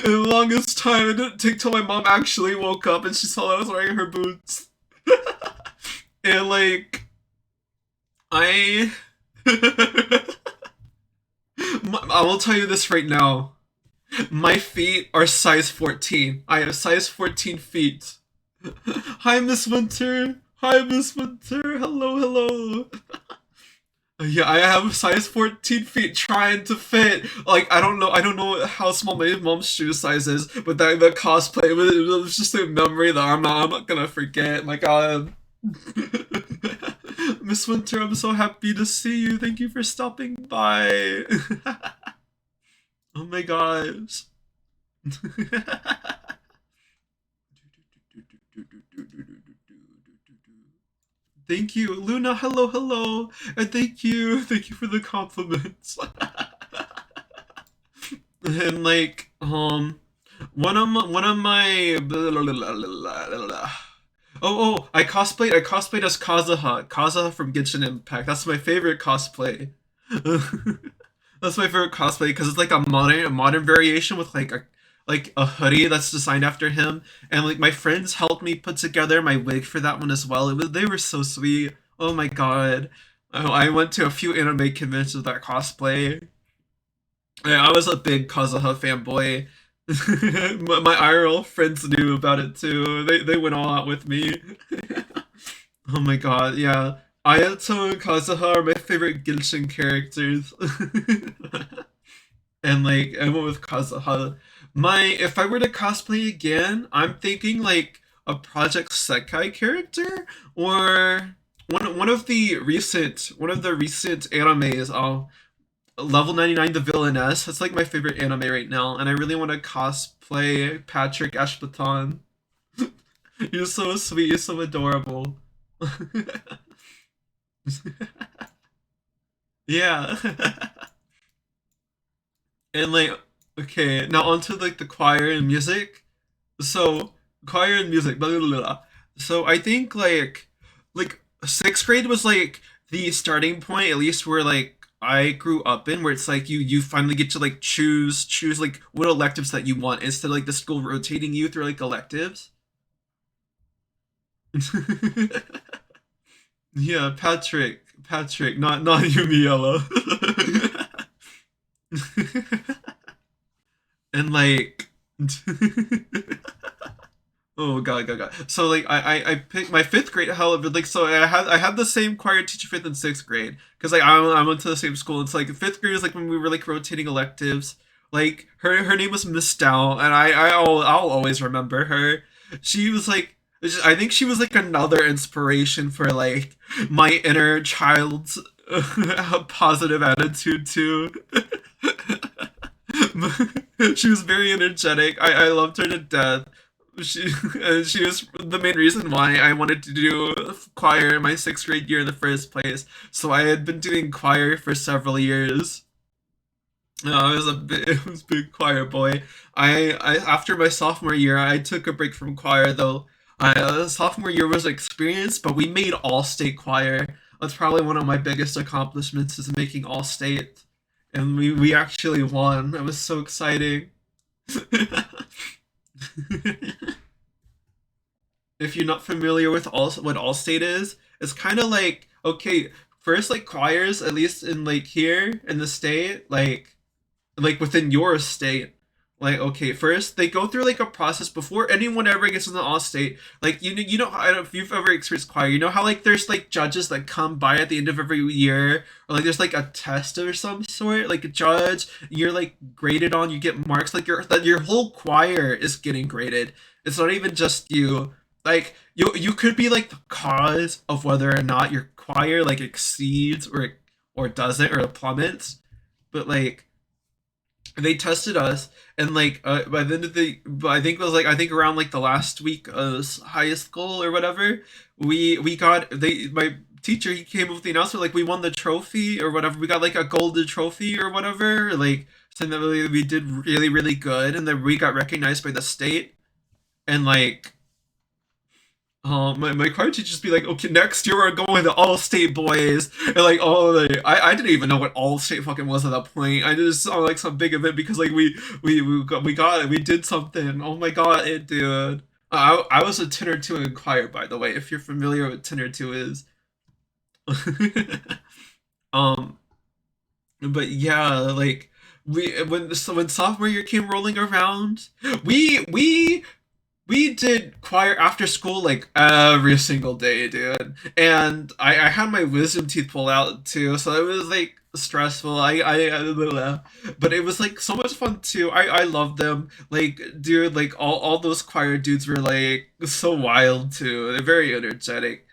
And the longest time, it didn't take till my mom actually woke up and she saw I was wearing her boots. And like, I, I will tell you this right now. My feet are size 14. I have size 14 feet. Hi, Miss Winter. Hi, Miss Winter. Hello, hello. Yeah, I have size 14 feet trying to fit. Like I don't know how small my mom's shoe size is, but that the cosplay it was just a memory that I'm not gonna forget. My God. Miss Winter, I'm so happy to see you. Thank you for stopping by. Oh my gosh. Thank you, Luna. Hello, hello, and thank you for the compliments. And like, one of my, I cosplayed as Kazuha from Genshin Impact. That's my favorite cosplay. That's my favorite cosplay because it's like a modern variation with like a hoodie that's designed after him, and like my friends helped me put together my wig for that one as well. They were so sweet. Oh my god. I went to a few anime conventions with that cosplay. Yeah, I was a big Kazuha fanboy. My IRL friends knew about it too. They went all out with me. Oh my god, yeah. Ayato and Kazuha are my favorite Genshin characters. And like I went with Kazuha. My if I were to cosplay again, I'm thinking like a Project Sekai character or one of the recent animes. Level 99 the Villainess. That's like my favorite anime right now, and I really want to cosplay Patrick Ashbaton. You're so sweet, you're so adorable. Yeah. And like okay, now onto like the choir and music. So choir and music, blah, blah, blah, blah. So I think like sixth grade was like the starting point, at least where like I grew up in, where it's like you finally get to like choose like what electives that you want instead of like the school rotating you through like electives. Yeah, Patrick, not Yumiella. And like oh god. So like I picked my fifth grade. However, like so I had the same choir teacher fifth and sixth grade because like I went to the same school. It's like fifth grade was like when we were like rotating electives. Like her name was Miss Dow, and I'll always remember her. She was like I think she was like another inspiration for like my inner child's positive attitude too. She was very energetic. I loved her to death. She she was the main reason why I wanted to do choir in my sixth grade year in the first place. So I had been doing choir for several years. I was it was a big choir boy. I after my sophomore year, I took a break from choir though. Sophomore year was an experience, but we made all state choir. That's probably one of my biggest accomplishments is making all state, and we actually won. It was so exciting. If you're not familiar with all what Allstate is, it's kind of like okay, first like choirs, at least in like here in the state, like within your state. Like okay, first they go through like a process before anyone ever gets in the all state. Like you know I don't know if you've ever experienced choir. You know how like there's like judges that come by at the end of every year, or like there's like a test of some sort, like a judge. You're like graded on. You get marks. Like your whole choir is getting graded. It's not even just you. Like you could be like the cause of whether or not your choir like exceeds or doesn't or plummets, but like they tested us and like by the end of the but I think it was like I think around like the last week of high school or whatever we got they my teacher he came up with the announcement like we won the trophy or whatever we got like a golden trophy or whatever like saying that we did really really good and then we got recognized by the state and like my choir teacher just be like, okay, next year we're going to all state boys, and like all the I didn't even know what all state fucking was at that point. I just saw like some big event because like we got it, we did something. Oh my god, it dude. I was a tenor two in choir by the way. If you're familiar with tenor two is, um, but yeah, like when sophomore year came rolling around, we we did choir after school like every single day, dude. And I had my wisdom teeth pulled out too, so it was like stressful. But it was like so much fun too. I loved them. Like, dude, like all those choir dudes were like so wild too. They're very energetic.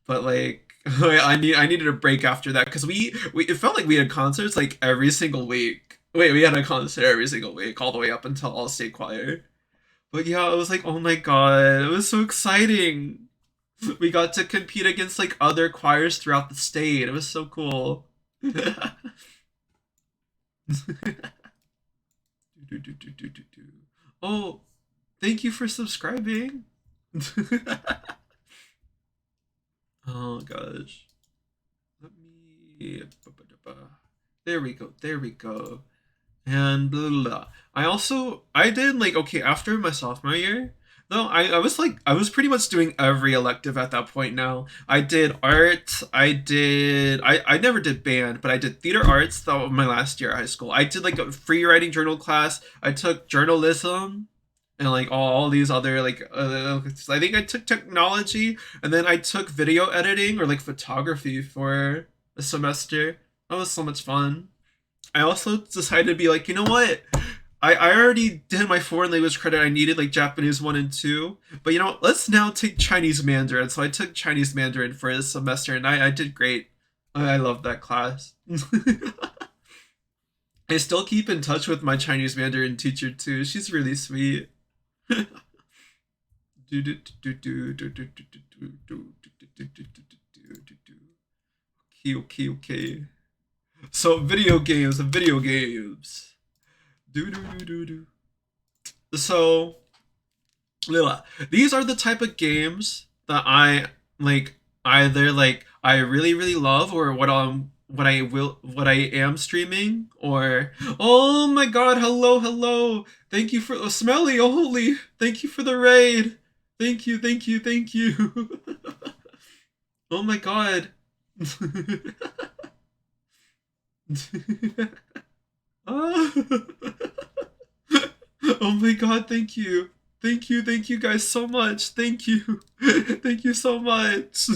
But like I needed a break after that because we it felt like we had concerts like every single week. Wait, we had a concert every single week all the way up until all state choir. But yeah, I was like, oh my god, it was so exciting. We got to compete against like other choirs throughout the state. It was so cool. Oh, thank you for subscribing. Oh gosh. Let me. There we go. There we go. And blah, blah, blah. I did like okay after my sophomore year. No, I was like I was pretty much doing every elective at that point now. I did art, I never did band, but I did theater arts that was my last year at high school. I did like a free writing journal class. I took journalism and like all these other like I think I took technology and then I took video editing or like photography for a semester. That was so much fun. I also decided to be like, you know what? I already did my foreign language credit I needed, like Japanese 1 and 2. But you know, let's now take Chinese Mandarin. So I took Chinese Mandarin for this semester and I did great. I love that class. I still keep in touch with my Chinese Mandarin teacher too. She's really sweet. Okay, okay, okay. So video games. Do do do do do. So these are the type of games that I like either like I really really love or what I am streaming or oh my god hello thank you for smelly oh, holy thank you for the raid thank you oh my god Ah. Oh my god, thank you. Thank you guys so much. Thank you. Thank you so much.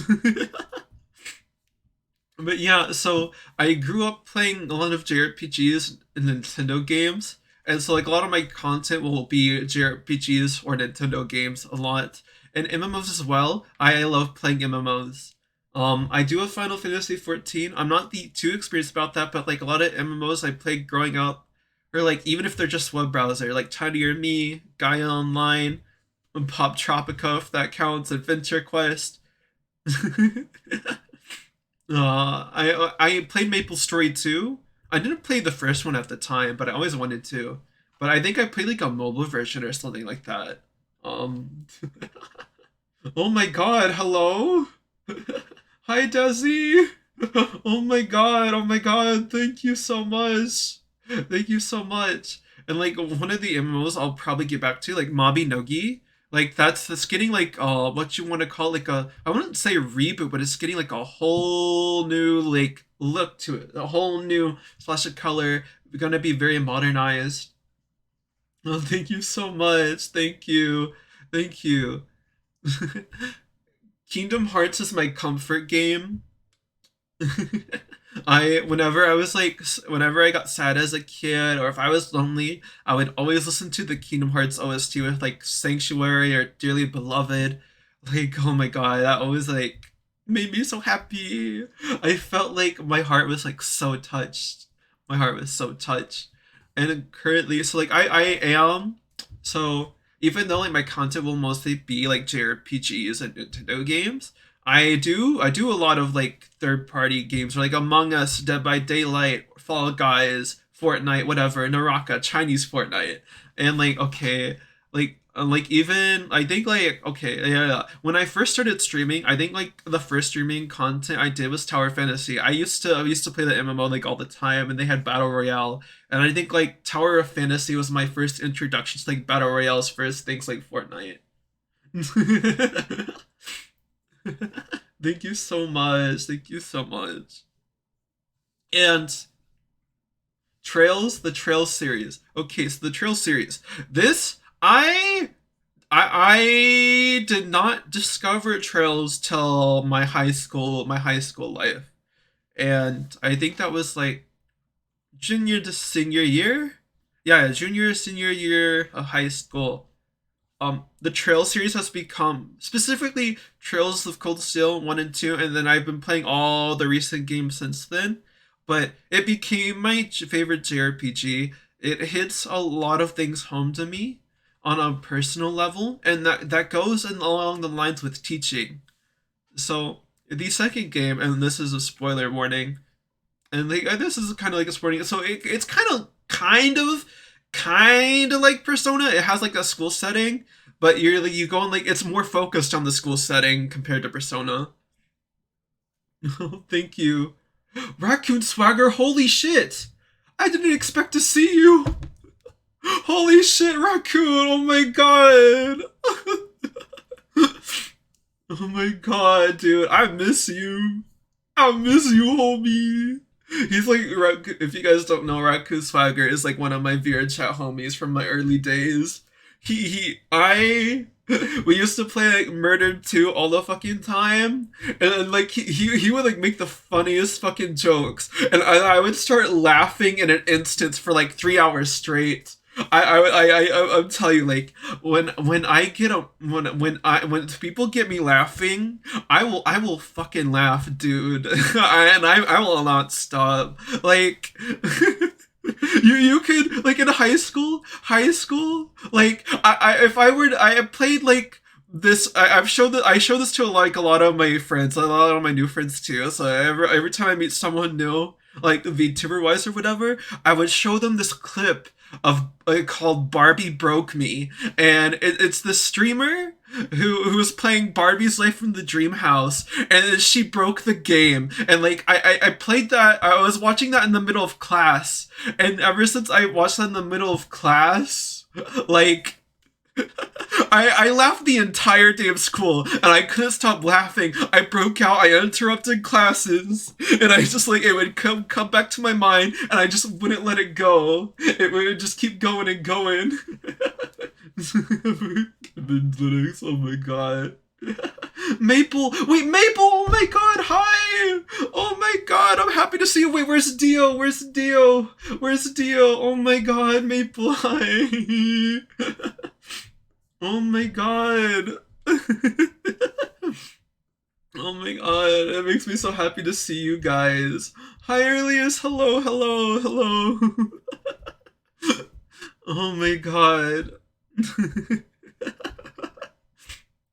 But yeah, so I grew up playing a lot of JRPGs and Nintendo games, and so like a lot of my content will be JRPGs or Nintendo games a lot, and MMOs as well. I love playing MMOs. I do have Final Fantasy 14. I'm not too experienced about that, but like a lot of MMOs I played growing up, or like even if they're just web browser, like Tinier Me, Gaia Online, and Pop Tropica, if that counts, Adventure Quest. I played Maple Story 2. I didn't play the first one at the time, but I always wanted to. But I think I played like a mobile version or something like that. Um, oh my god, hello? Hi, Desi. Oh my god, thank you so much. Thank you so much. And like one of the MMOs I'll probably get back to, like Mabi Nogi. Like that's getting like what you want to call like a, I wouldn't say reboot, but it's getting like a whole new like look to it. A whole new splash of color. Gonna be very modernized. Oh, thank you so much. Thank you. Thank you. Kingdom Hearts is my comfort game. I whenever I was like whenever I got sad as a kid or if I was lonely, I would always listen to the Kingdom Hearts OST with like Sanctuary or Dearly Beloved. Like oh my god, that always like made me so happy. I felt like my heart was like so touched. My heart was so touched. And currently so like I am so even though like my content will mostly be like JRPGs and Nintendo games, I do a lot of like third party games like Among Us, Dead by Daylight, Fall Guys, Fortnite, whatever, Naraka, Chinese Fortnite, and like okay, like even I think like okay yeah, when I first started streaming, I think like the first streaming content I did was Tower Fantasy. I used to play the MMO like all the time, and they had Battle Royale, and I think like Tower of Fantasy was my first introduction to like Battle Royales first things like Fortnite. Thank you so much. Thank you so much. And the Trails series. Okay, so the Trails series. This I did not discover Trails till my high school life. And I think that was like junior to senior year. Yeah, junior senior year of high school. The Trail series has become specifically Trails of Cold Steel 1 and 2, and then I've been playing all the recent games since then. But it became my favorite JRPG. It hits a lot of things home to me on a personal level, and that goes in along the lines with teaching. So the second game, and this is a spoiler warning, and like this is kind of like a sporting. So it's kind of like Persona. It has like a school setting, but you go on like it's more focused on the school setting compared to Persona. Thank you, Raccoon Swagger. Holy shit! I didn't expect to see you. Holy shit, Raccoon! Oh my god! Oh my god, dude! I miss you. I miss you, homie. He's like, if you guys don't know, Raccoon Swagger is like one of my VR chat homies from my early days. We used to play like Murdered 2 all the fucking time, and then, like he would like make the funniest fucking jokes, and I would start laughing in an instant for like 3 hours straight. I'm telling you, like when I get a when people get me laughing, I will fucking laugh, dude, and I will not stop. Like you could like in high school, like if I were I played like this I show this to like a lot of my friends, a lot of my new friends too. So every time I meet someone new, like VTuber wise or whatever, I would show them this clip of called Barbie Broke Me, and it's the streamer who was playing Barbie's Life from the Dream House, and then she broke the game, and like I played that. I was watching that in the middle of class, and ever since I watched that in the middle of class, like I laughed the entire day of school, and I couldn't stop laughing. I broke out. I interrupted classes, and I just like it would come back to my mind, and I just wouldn't let it go. It would just keep going and going. Oh my god. Maple! Wait, Maple! Oh my god, hi! Oh my god, I'm happy to see you. Wait, where's Dio? Where's Dio? Where's Dio? Oh my god, Maple, hi! Oh my god. Oh my god, it makes me so happy to see you guys. Hi, Earliest. Hello, hello, hello. Oh my god.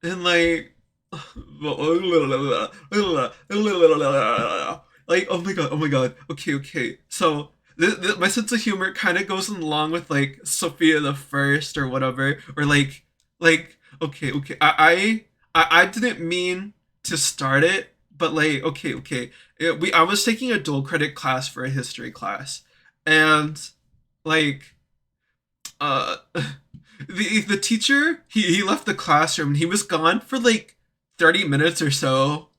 And like, like, oh my god, oh my god. Okay, okay. So my sense of humor kind of goes along with like Sophia the First or whatever, or like okay, okay. I didn't mean to start it, but like okay, okay. I was taking a dual credit class for a history class, and like uh the teacher he left the classroom and he was gone for like 30 minutes or so,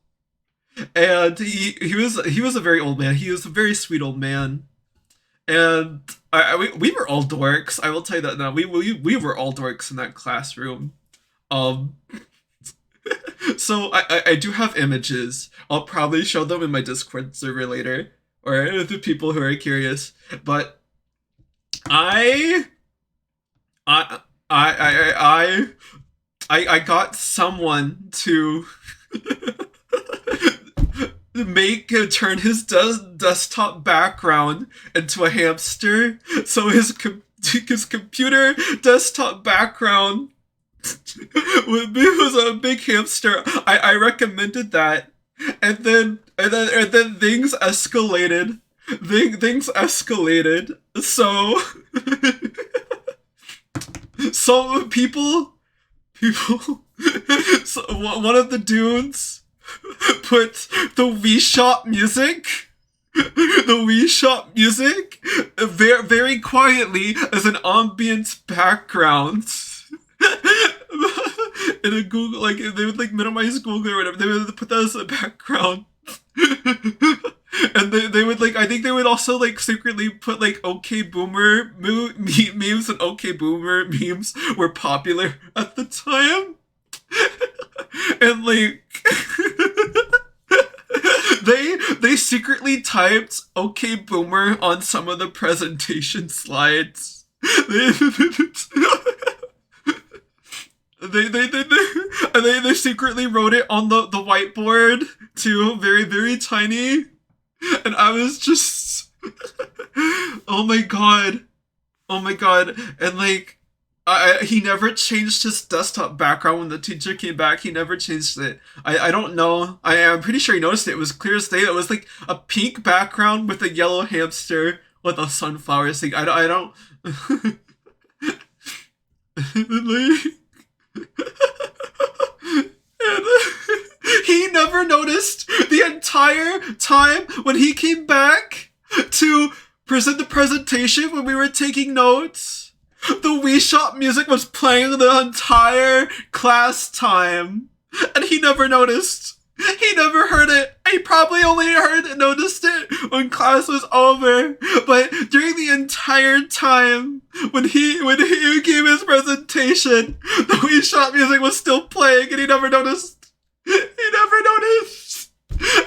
and he was a very old man. He was a very sweet old man, and we were all dorks. I will tell you that now. We were all dorks in that classroom. Um, so I do have images. I'll probably show them in my Discord server later, or the people who are curious. But I I I I got someone to make turn his desktop background into a hamster, so his computer desktop background was a big hamster. I recommended that, and then things escalated. Things escalated. So some people. So one of the dudes put the Wii Shop music. The Wii Shop music very, very quietly as an ambience background. In a Google, like they would like minimize Google or whatever. They would put that as a background. And they would like, I think they would also like secretly put like OK Boomer memes, and OK Boomer memes were popular at the time. And like they secretly typed OK Boomer on some of the presentation slides. They secretly wrote it on the whiteboard too, very, very tiny. And I was just oh my god. Oh my god. And like he never changed his desktop background when the teacher came back. He never changed it. I don't know. I'm pretty sure he noticed it. It was clear as day. It was like a pink background with a yellow hamster with a sunflower thing. I don't like and he never noticed the entire time when he came back to present the presentation when we were taking notes. The Wii Shop music was playing the entire class time, and he never noticed. He never heard it. He probably only noticed it when class was over. But during the entire time when he gave his presentation, the Wii Shop music was still playing, and he never noticed. He never noticed. And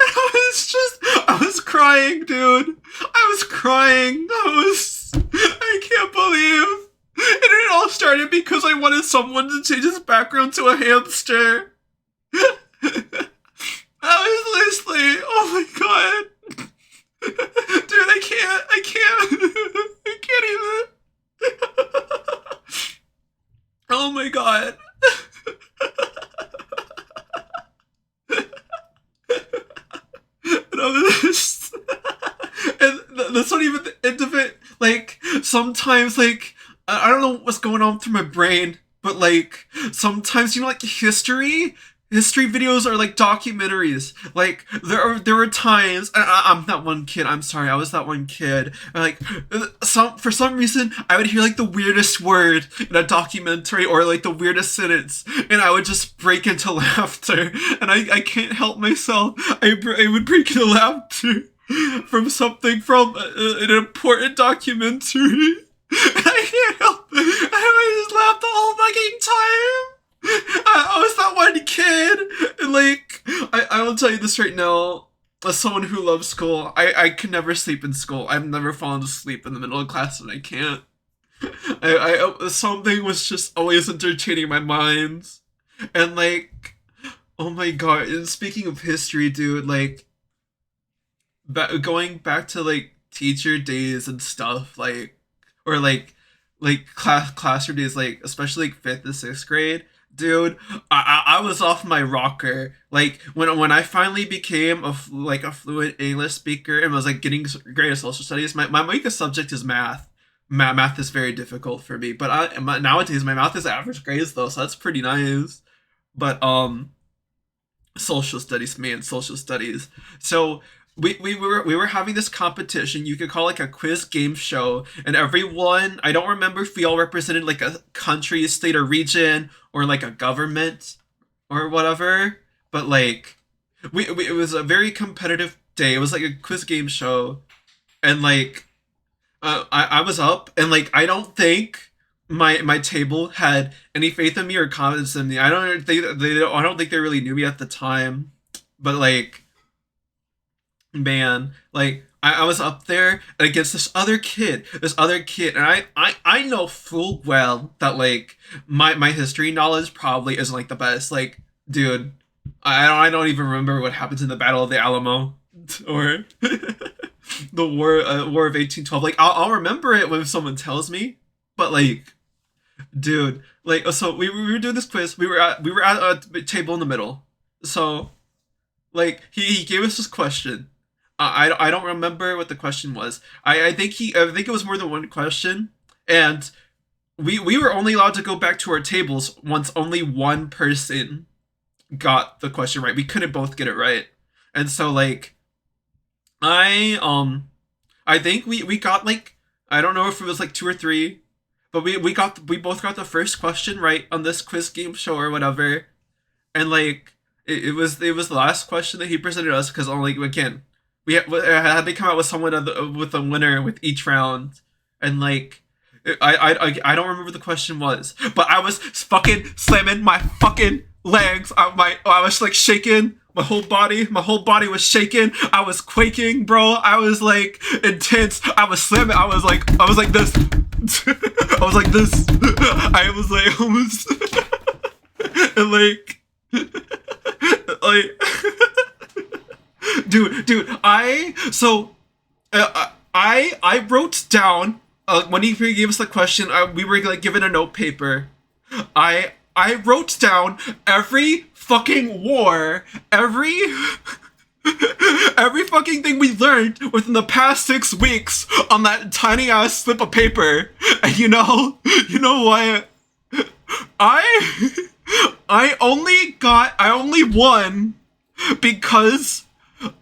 I was crying, dude. I was crying. I can't believe. And it all started because I wanted someone to change his background to a hamster. I was literally, oh my god. Dude, I can't even. Oh my god. And I was just, and that's not even the end of it. Like, sometimes, like, I don't know what's going on through my brain, but like, sometimes, you know, like history videos are like documentaries. Like there were times, and I'm that one kid. I'm sorry, I was that one kid. And like for some reason, I would hear like the weirdest word in a documentary or like the weirdest sentence, and I would just break into laughter. And I can't help myself. I would break into laughter from something from an important documentary. I can't help it. I just laughed the whole fucking time. I was that one kid, and like I'm telling you this right now. As someone who loves school, I can never sleep in school. I've never fallen asleep in the middle of class, and I can't. Something was just always entertaining my mind, and like, oh my god. And speaking of history, dude, like, going back to like teacher days and stuff, like, or like classroom days, like especially like fifth and sixth grade, dude. I was off my rocker. Like when I finally became like a fluent English speaker and was like getting great at social studies. My weakest subject is math. Math is very difficult for me, but nowadays my math is average grades though, so that's pretty nice. But social studies, man, social studies. So we were having this competition you could call like a quiz game show, and everyone, I don't remember if we all represented like a country, state, or region, or like a government or whatever, but like we it was a very competitive day. It was like a quiz game show, and like I was up, and like I don't think my table had any faith in me or confidence in me. I don't think they really knew me at the time, but like, man, like I was up there against this other kid, and I know full well that like my history knowledge probably isn't like the best. Like, dude, I don't even remember what happens in the Battle of the Alamo or the War of 1812. Like, I'll remember it when someone tells me, but like, dude, like, so we were doing this quiz. We were at a table in the middle. So like he gave us this question. I don't remember what the question was. I think it was more than one question, and we were only allowed to go back to our tables once only one person got the question right. We couldn't both get it right, and so like I I think we got like, I don't know if it was like two or three, but we both got the first question right on this quiz game show or whatever, and like it was the last question that he presented us, because only, again, we had to come out with someone with a winner with each round, and like I don't remember what the question was, but I was fucking slamming my fucking legs. I was like shaking. My whole body was shaking. I was quaking, bro. I was like intense. I was slamming. I was like this. I was like this. I was like almost and like dude. I wrote down, when he gave us the question. We were like given a note paper. I wrote down every fucking war, every fucking thing we learned within the past 6 weeks on that tiny ass slip of paper. And you know what? I I only won because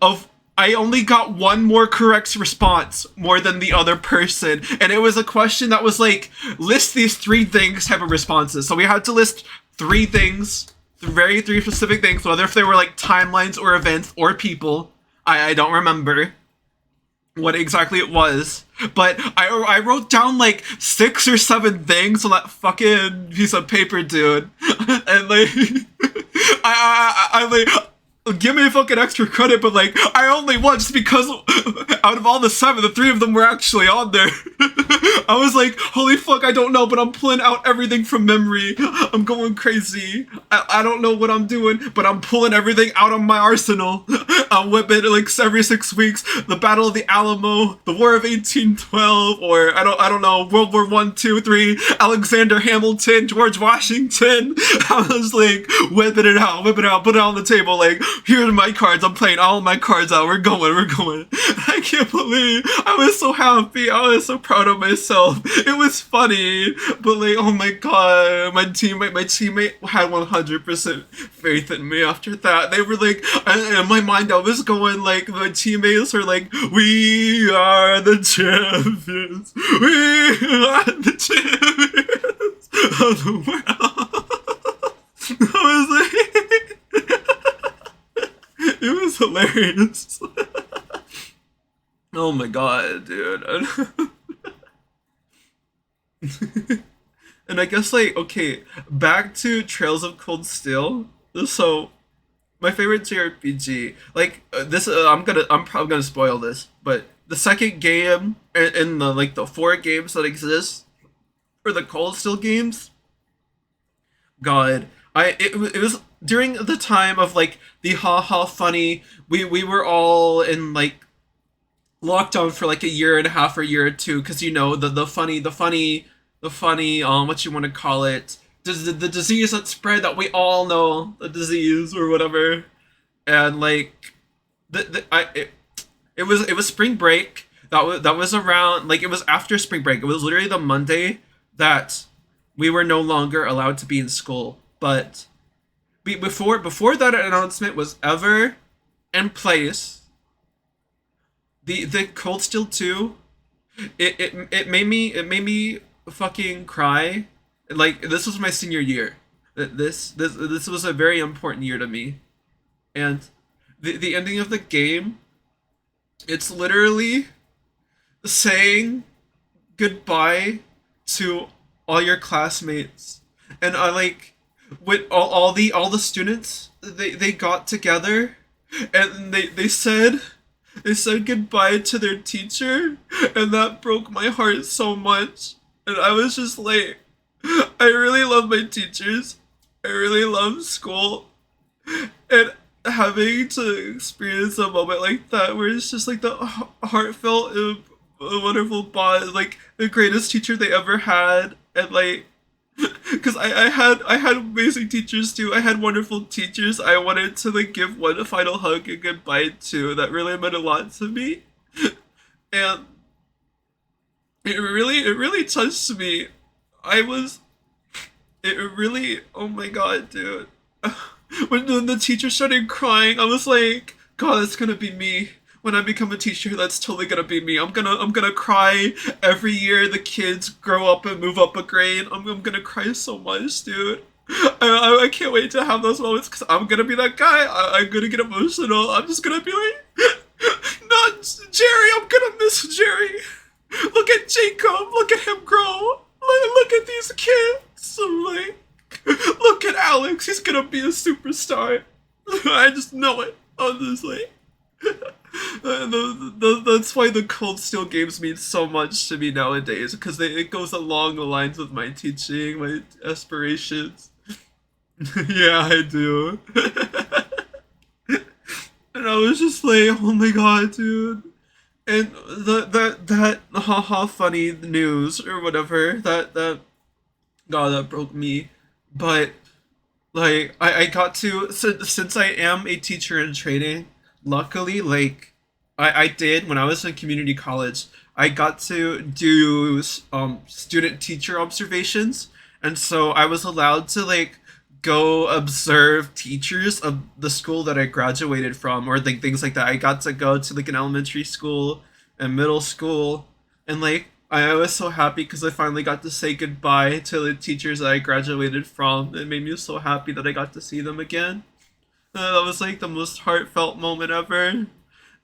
of I only got one more correct response more than the other person. And it was a question that was like, list these three things type of responses. So we had to list three things, three specific things, whether if they were like timelines or events or people. I don't remember what exactly it was, but I wrote down like 6 or 7 things on that fucking piece of paper, dude. And like I like, give me a fucking extra credit, but like I only won just because out of all the 7, the 3 of them were actually on there. I was like, holy fuck, I don't know, but I'm pulling out everything from memory. I'm going crazy. I don't know what I'm doing, but I'm pulling everything out of my arsenal. I'll whip it like every 6 weeks. The Battle of the Alamo, the War of 1812, or I don't know, World War One, Two, Three, Alexander Hamilton, George Washington. I was like whipping it out, put it on the table. Like, here are my cards. I'm playing all of my cards out. We're going. I can't believe I was so happy. I was so proud of myself. It was funny, but like, oh my god, my teammate had 100% faith in me after that. They were like, in my mind, I was going like, my teammates were like, we are the champions. We are the champions of the world. I was like, it was hilarious. Oh my god, dude. And I guess like, okay, back to Trails of Cold Steel. So my favorite JRPG. Like this, I'm probably gonna spoil this, but the second game in the like the four games that exist for the Cold Steel games, God, it was during the time of like the haha funny. We were all in like lockdown for like a year and a half or a year or two because you know the funny what you want to call it, the disease that spread that we all know, the disease or whatever. And like the I it was spring break. That was around, like, it was after spring break. It was literally the Monday that we were no longer allowed to be in school. But before that announcement was ever in place, the Cold Steel 2, it made me fucking cry. Like, this was my senior year. This was a very important year to me. And the ending of the game, it's literally saying goodbye to all your classmates. And I like, with all the students, they got together and they said goodbye to their teacher, and that broke my heart so much. And I was just like, I really love my teachers. I really love school. And having to experience a moment like that where it's just like the heartfelt, wonderful bond, like the greatest teacher they ever had. And like, because I had amazing teachers too. I had wonderful teachers I wanted to like give one final hug and goodbye to, that really meant a lot to me. And it really touched me. I was it really, oh my god, dude. When the teacher started crying, I was like, God, that's gonna be me. When I become a teacher, that's totally gonna be me. I'm gonna cry every year the kids grow up and move up a grade. I'm gonna cry so much, dude. I can't wait to have those moments because I'm gonna be that guy. I'm gonna get emotional. I'm just gonna be like, not Jerry. I'm gonna miss Jerry. Look at Jacob. Look at him grow. Look at these kids. I'm like, look at Alex. He's gonna be a superstar. I just know it. Honestly. That's why the Cold Steel games mean so much to me nowadays, because it goes along the lines with my teaching, my aspirations. Yeah, I do. And I was just like, oh my god, dude. And that haha funny news or whatever, that god, that broke me. But like, I got to, since I am a teacher in training, luckily, like, I did when I was in community college, I got to do student teacher observations. And so I was allowed to like go observe teachers of the school that I graduated from, or like things like that. I got to go to like an elementary school and middle school, and like I was so happy because I finally got to say goodbye to the teachers that I graduated from. It made me so happy that I got to see them again. That was like the most heartfelt moment ever.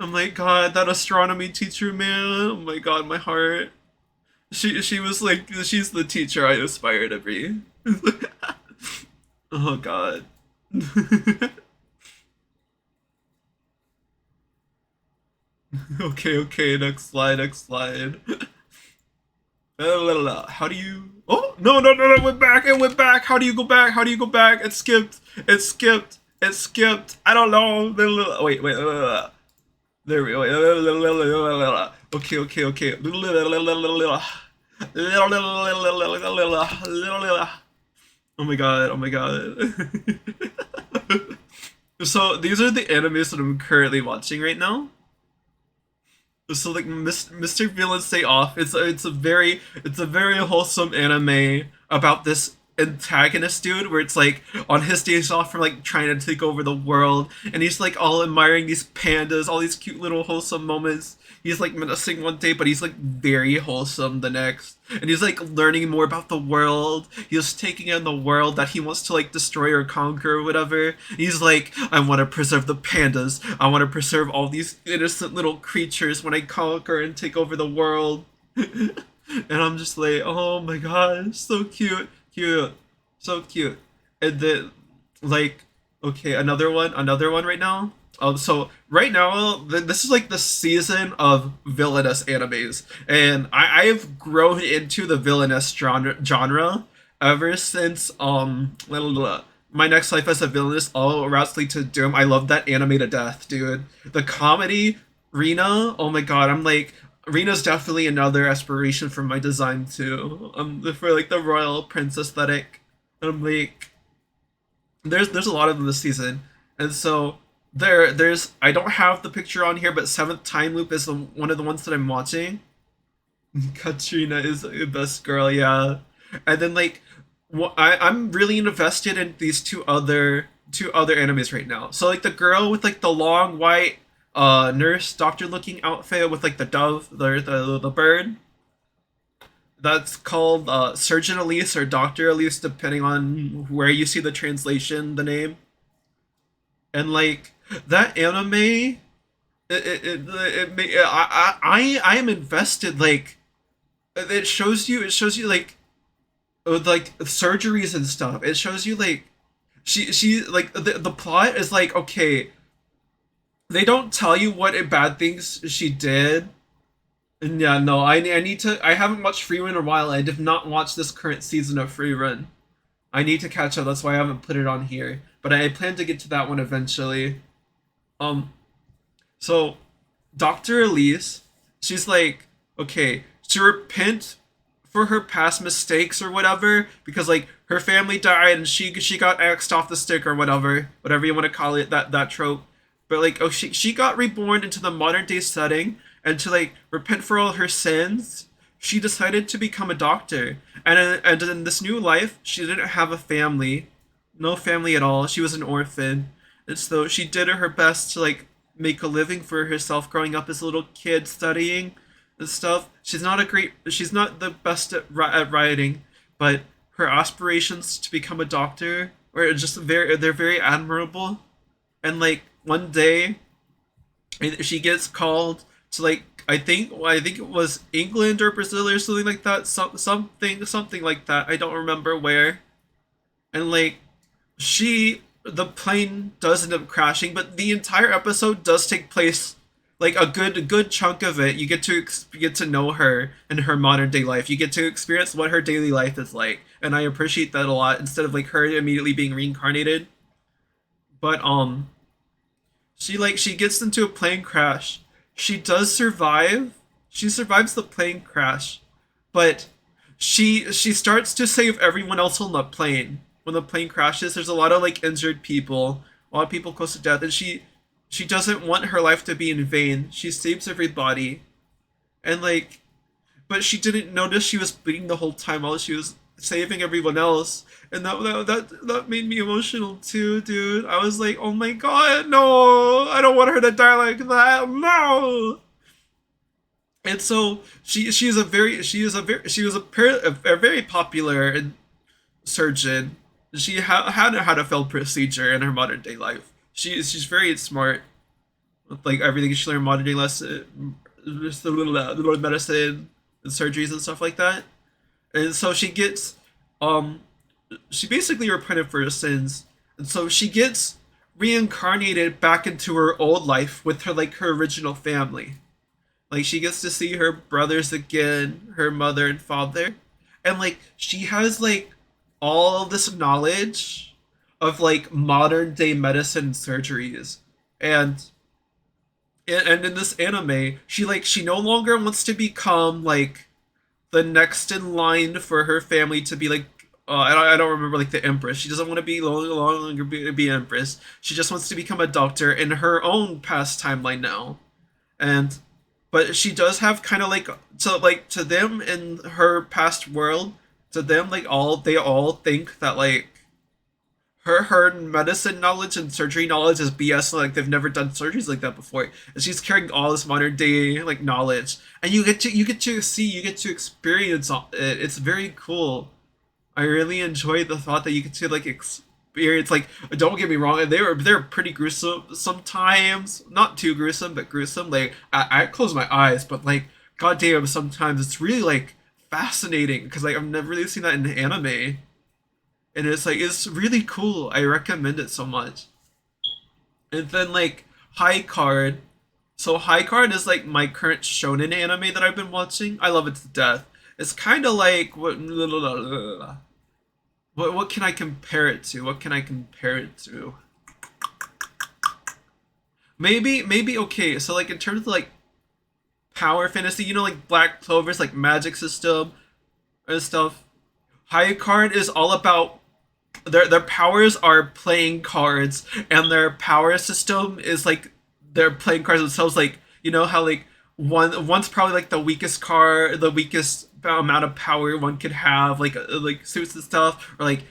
I'm like, God, that astronomy teacher, man. Oh my God, my heart. She was like, she's the teacher I aspire to be. Oh God. Okay, okay, next slide, next slide. How do you? Oh no, no, no, no! It went back. It went back. How do you go back? How do you go back? It skipped. It skipped. It skipped. I don't know. Wait, wait. There we go. Okay, okay, okay. Oh my god. Oh my god. So these are the animes that I'm currently watching right now. So like, Mr. Villain Stay Off. It's a very wholesome anime about this antagonist dude, where it's like on his days off from like trying to take over the world, and he's like all admiring these pandas, all these cute little wholesome moments. He's like menacing one day, but he's like very wholesome the next. And he's like learning more about the world. He's taking in the world that he wants to like destroy or conquer or whatever. He's like, I want to preserve the pandas. I want to preserve all these innocent little creatures when I conquer and take over the world. And I'm just like, oh my god, so cute, cute, so cute. And then, like, Okay, another one right now. So right now, this is like the season of villainous animes, and I've grown into the villainous genre ever since my next life as a villainess all routes lead to doom. I love that anime to death, dude. The comedy, Rina. Oh my god, I'm like Rina's definitely another aspiration for my design too. For like the royal prince aesthetic. I'm like there's a lot of them this season, and so there's I don't have the picture on here, but Seventh Time Loop is one of the ones that I'm watching. Katrina is the best girl, yeah. And then like I'm really invested in these two other animes right now. So like the girl with like the long white nurse doctor looking outfit with like the dove, the bird. That's called Surgeon Elise or Doctor Elise, depending on where you see the translation, the name. And like that anime, I am invested. Like it shows you like like surgeries and stuff. It shows you like she like the plot is like okay, they don't tell you what bad things she did. And yeah, no, I need to. I haven't watched Free Run in a while. I did not watch this current season of Free Run. I need to catch up. That's why I haven't put it on here. But I plan to get to that one eventually. Um, so Dr. Elise, she's like, okay, to repent for her past mistakes or whatever, because like her family died and she got axed off the stick or whatever you want to call it, that trope. But like, oh, she got reborn into the modern day setting, and to like repent for all her sins, she decided to become a doctor. And in this new life, she didn't have a family, no family at all. She was an orphan, and so she did her best to like make a living for herself growing up as a little kid studying and stuff. She's not the best at writing, but her aspirations to become a doctor were just they're very admirable. And like one day she gets called to like I think it was England or Brazil or something like that. Something like that. I don't remember where. And like the plane does end up crashing, but the entire episode does take place like a good chunk of it. You get to know her in her modern day life. You get to experience what her daily life is like, and I appreciate that a lot. Instead of like her immediately being reincarnated, but she gets into a plane crash. She does survive. She survives the plane crash, but she starts to save everyone else on the plane. When the plane crashes, there's a lot of like injured people, a lot of people close to death, and she doesn't want her life to be in vain. She saves everybody, and like, but she didn't notice she was bleeding the whole time while she was saving everyone else, and that made me emotional too, dude. I was like, oh my god, no, I don't want her to die like that, no. And so she was a very popular surgeon. She had a failed procedure in her modern day life. She's very smart with like everything she learned modern day lesson, just a little medicine and surgeries and stuff like that. And so um she basically repented for her sins, and so she gets reincarnated back into her old life with her original family. Like she gets to see her brothers again, her mother and father, and like she has like all this knowledge of like modern day medicine surgeries, and and in this anime, she no longer wants to become like the next in line for her family to be like I don't remember like the empress. She doesn't want to be longer be empress. She just wants to become a doctor in her own past timeline now. And but she does have kind of like to them in her past world, to them like all they all think that like her medicine knowledge and surgery knowledge is BS. Like they've never done surgeries like that before, and she's carrying all this modern day like knowledge, and you get to experience it. It's very cool. I really enjoyed the thought that you get to like experience. Like don't get me wrong, they're pretty gruesome sometimes. Not too gruesome, but gruesome. Like I close my eyes, but like goddamn, sometimes it's really like fascinating because like I've never really seen that in anime. and it's like it's really cool. I recommend it so much. And then like High Card. So High Card is like my current shonen anime that I've been watching. I love it to death. It's kind of like what can I compare it to? What can I compare it to? Maybe okay. So like in terms of like power fantasy, like Black Clover's like magic system and stuff. High Card is all about their powers are playing cards, and their power system is like they're playing cards themselves. Like how like one's probably like the weakest amount of power one could have, like suits and stuff, or like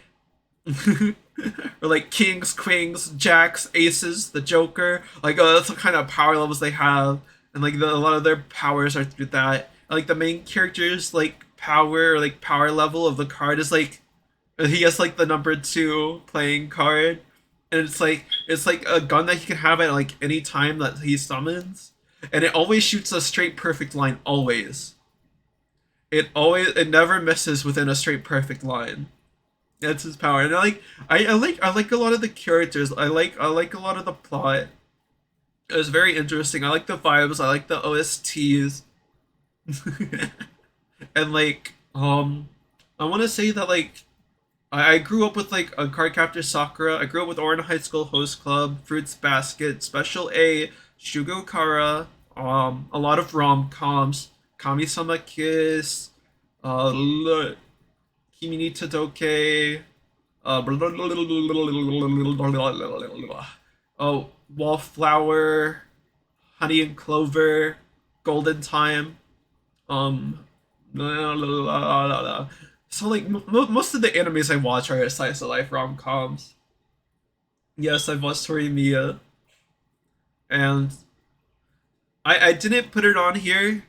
or like kings, queens, jacks, aces, the Joker. Like that's the kind of power levels they have, and like a lot of their powers are through that. And, like the main character's like power level of the card is like he has like the number two playing card, and it's like a gun that he can have at like any time that he summons, and it always shoots a straight perfect line. It never misses within a straight perfect line. That's his power, and I like a lot of the characters. I like a lot of the plot. It was very interesting. I like the vibes. I like the OSTs, and like I want to say that like I grew up with like a Cardcaptor Sakura. I grew up with Orin High School Host Club, Fruits Basket, Special A, Shugo Kara, a lot of rom coms, Kami-sama Kiss, Kimi ni Todoke, uh, oh, Wallflower, Honey and Clover, Golden Time, um, so like most of the animes I watch are slice of life rom coms. Yes, I've watched Horimiya, and I didn't put it on here,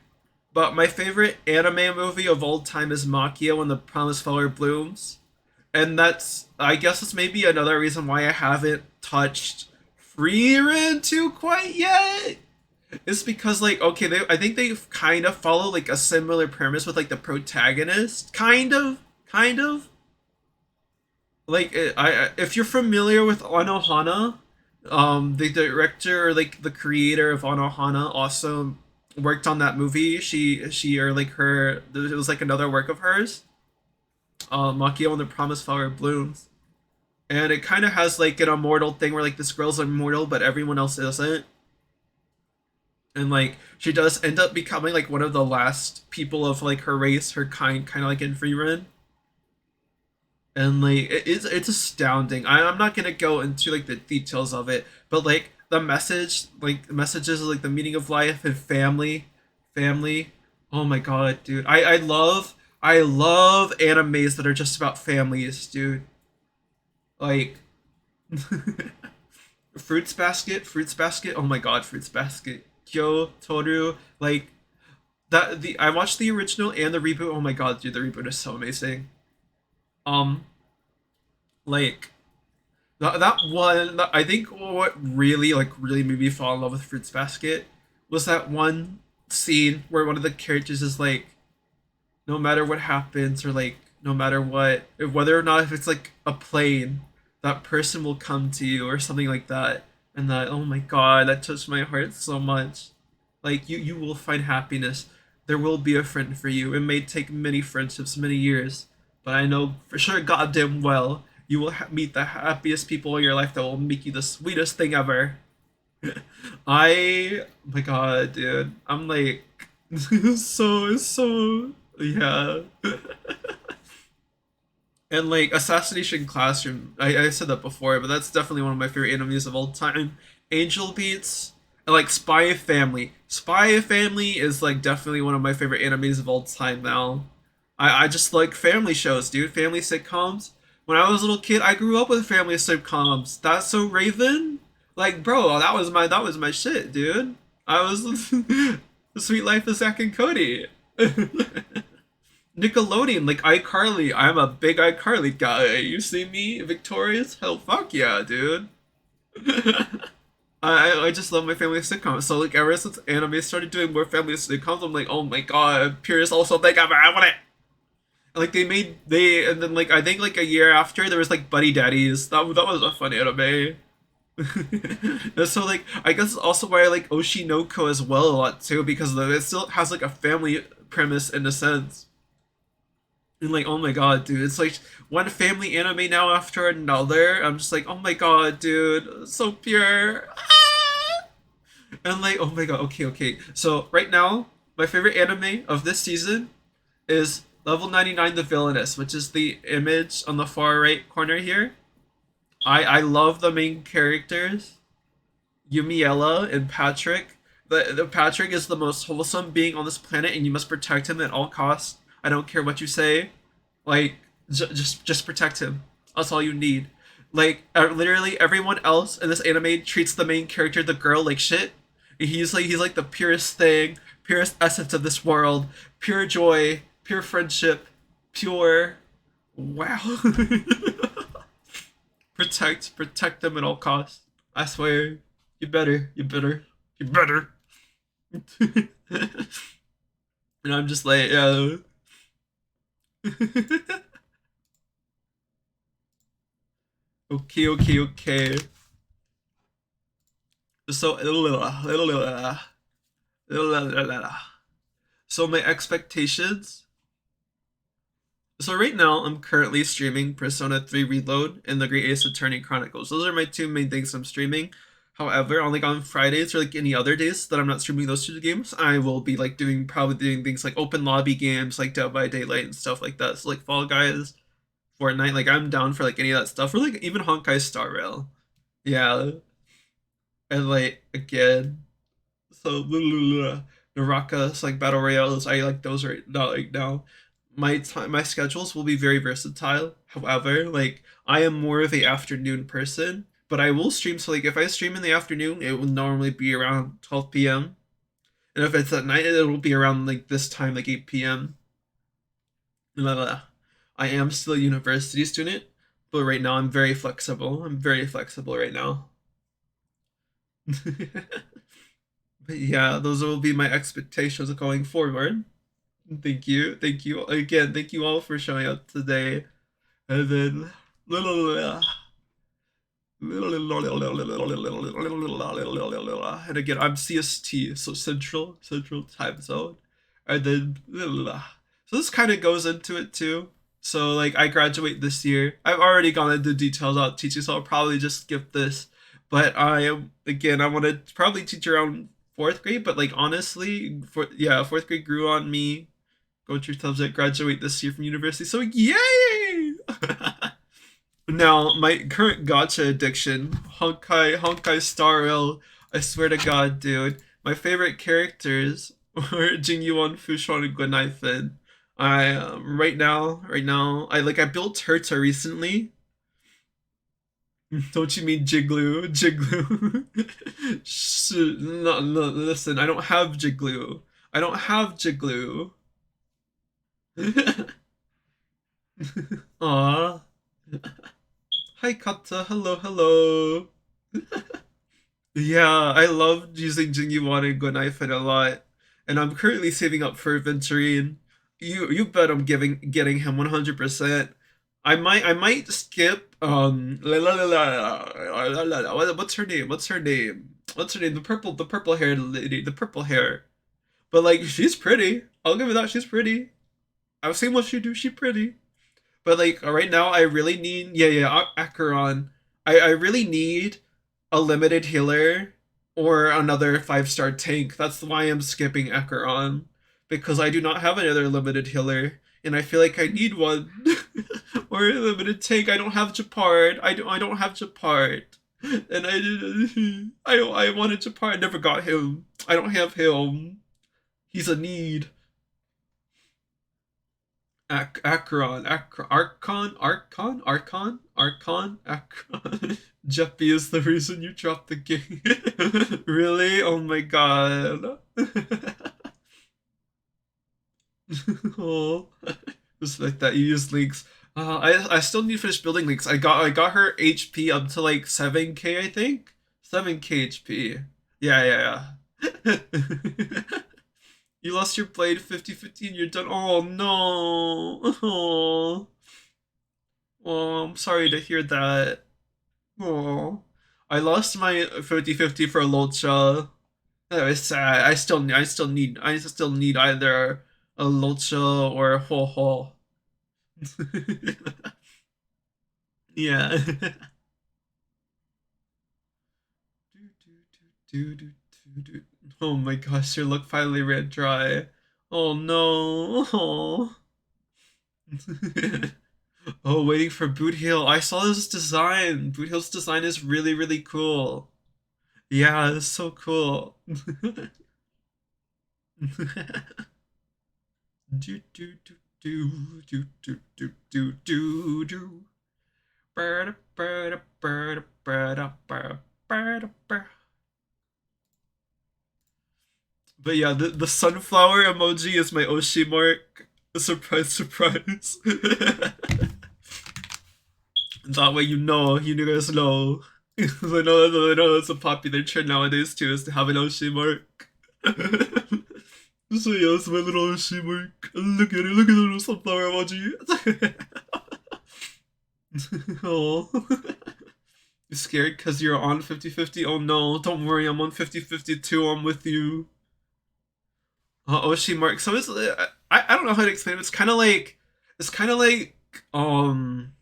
but my favorite anime movie of all time is Makia when the Promised Flower blooms, and I guess that's maybe another reason why I haven't touched Frieren too quite yet. It's because like okay, I think they kind of follow like a similar premise with like the protagonist, kind of like if you're familiar with Anohana, the director or like the creator of Anohana also worked on that movie. She or like her it was like another work of hers, Makia when the Promised Flower blooms, and it kind of has like an immortal thing where like this girl's immortal but everyone else isn't, and like she does end up becoming like one of the last people of like her race, her kind of like in Free Run, and like it's astounding. I'm not gonna go into like the details of it, but like the messages of like the meaning of life and family. Oh my god, dude! I love animes that are just about families, dude. Like Fruits Basket. Oh my god, Fruits Basket. Kyo Toru, like that. The I watched the original and the reboot. Oh my god, dude, the reboot is so amazing. Um, like that one. I think what really made me fall in love with Fruits Basket was that one scene where one of the characters is like, no matter what happens or like no matter what, whether or not if it's like a plane, that person will come to you or something like that. And that oh my god, that touched my heart so much. Like you will find happiness. There will be a friend for you. It may take many friendships, many years, but I know for sure goddamn well you will meet the happiest people in your life that will make you the sweetest thing ever. Oh my god, dude. I'm like so yeah. And like Assassination Classroom, I said that before, but that's definitely one of my favorite animes of all time. Angel Beats and like Spy Family. Spy Family is like definitely one of my favorite animes of all time now. I just like family shows, dude. Family sitcoms. When I was a little kid, I grew up with family sitcoms. That's So Raven. Like, bro, that was my shit, dude. I was the Sweet Life of Zack and Cody. Nickelodeon, like iCarly. I'm a big iCarly guy. You see me victorious? Hell, fuck yeah, dude. I just love my family sitcoms. So like ever since anime started doing more family sitcoms, I'm like, oh my god, Pierce also think I'm having it. Like they and then like I think like a year after there was like Buddy Daddies. That was a fun anime. And so like I guess it's also why I like Oshinoko as well a lot too because it still has like a family premise in a sense. And like oh my god, dude, it's like one family anime now after another. I'm just like oh my god, dude, so pure. And like oh my god, okay. So right now my favorite anime of this season is Level 99 The Villainess, which is the image on the far right corner here. I love the main characters, Yumiella and Patrick. The Patrick is the most wholesome being on this planet, and you must protect him at all costs. I don't care what you say. Like, just protect him. That's all you need. Like, literally everyone else in this anime treats the main character, the girl, like shit. He's like the purest thing, purest essence of this world, pure joy, pure friendship, pure. Wow. Protect them at all costs. I swear. You better. And I'm just like, yeah. Okay. So, so my expectations. So right now, I'm currently streaming Persona 3 Reload and The Great Ace Attorney Chronicles. Those are my two main things I'm streaming. However, on like on Fridays or like any other days that I'm not streaming those two games, I will be like probably doing things like open lobby games like Dead by Daylight and stuff like that. So like Fall Guys, Fortnite, like I'm down for like any of that stuff, or like even Honkai Star Rail. Yeah, and like again, so Naraka, like battle royales, I like those right now. Like now, my schedules will be very versatile. However, like I am more of a afternoon person, but I will stream. So like if I stream in the afternoon, it will normally be around 12 p.m. And if it's at night, it will be around like this time, like 8 p.m. I am still a university student, but right now I'm very flexible. I'm very flexible right now. But yeah, those will be my expectations going forward. Thank you again. Thank you all for showing up today. And then, and again, I'm CST, so Central Time Zone. And then, so this kind of goes into it too. So like, I graduate this year. I've already gone into details about teaching, so I'll probably just skip this. But I am again, I want to probably teach around fourth grade. But like honestly, fourth grade grew on me. Go to your subject, graduate this year from university. So yay! Now my current gotcha addiction, Honkai Star Rail. I swear to God, dude, my favorite characters were Jingyuan, Fushon, and Guanaifen. I right now, I built Herta recently. Don't you mean Jigglu? Jigglu. No, listen, I don't have Jigglu. I don't have Jigglu. Aw. Hi, Kata. Hello. Yeah, I love using Jingyuan and Gonaifen a lot, and I'm currently saving up for Venturine. You bet I'm getting him 100%. I might skip what's her name? What's her name? The purple haired lady, the purple hair. But like she's pretty. I'll give her that. She's pretty. I've seen what she do. She's pretty. But like right now, I really need Acheron. I really need a limited healer or another 5-star tank. That's why I'm skipping Acheron because I do not have another limited healer, and I feel like I need one or a limited tank. I don't have Japard. I don't have Japard, and I wanted Japard. I never got him. I don't have him. He's a need. Archon, Akron. Jeppy is the reason you dropped the game. Really? Oh my god. Oh, just like that. You use links. I still need to finish building links. I got her HP up to like 7k, I think. 7k HP. Yeah. You lost your blade 50-50 and you're done. Oh no. Oh. Oh, I'm sorry to hear that. Oh. I lost my 50-50 for Locha. That was sad. I still need either a Locha or a Ho Ho. Yeah. Oh my gosh, your look finally ran dry. Oh no. Oh. Oh, waiting for Boot Heel. I saw this design. Boot Heel's design is really, really cool. Yeah, it's so cool. Do do do do do do do do do do. Bird bird bird bird bird bird bird. But yeah, the sunflower emoji is my Oshi mark. Surprise, surprise. That way you guys know. I know it's a popular trend nowadays too, is to have an Oshi mark. So yeah, it's my little Oshi mark. Look at the little sunflower emoji. Oh. You scared because you're on 50-50? Oh no, don't worry, I'm on 50-50 too, I'm with you. Oshi mark. So it's I don't know how to explain it. It's kind of like um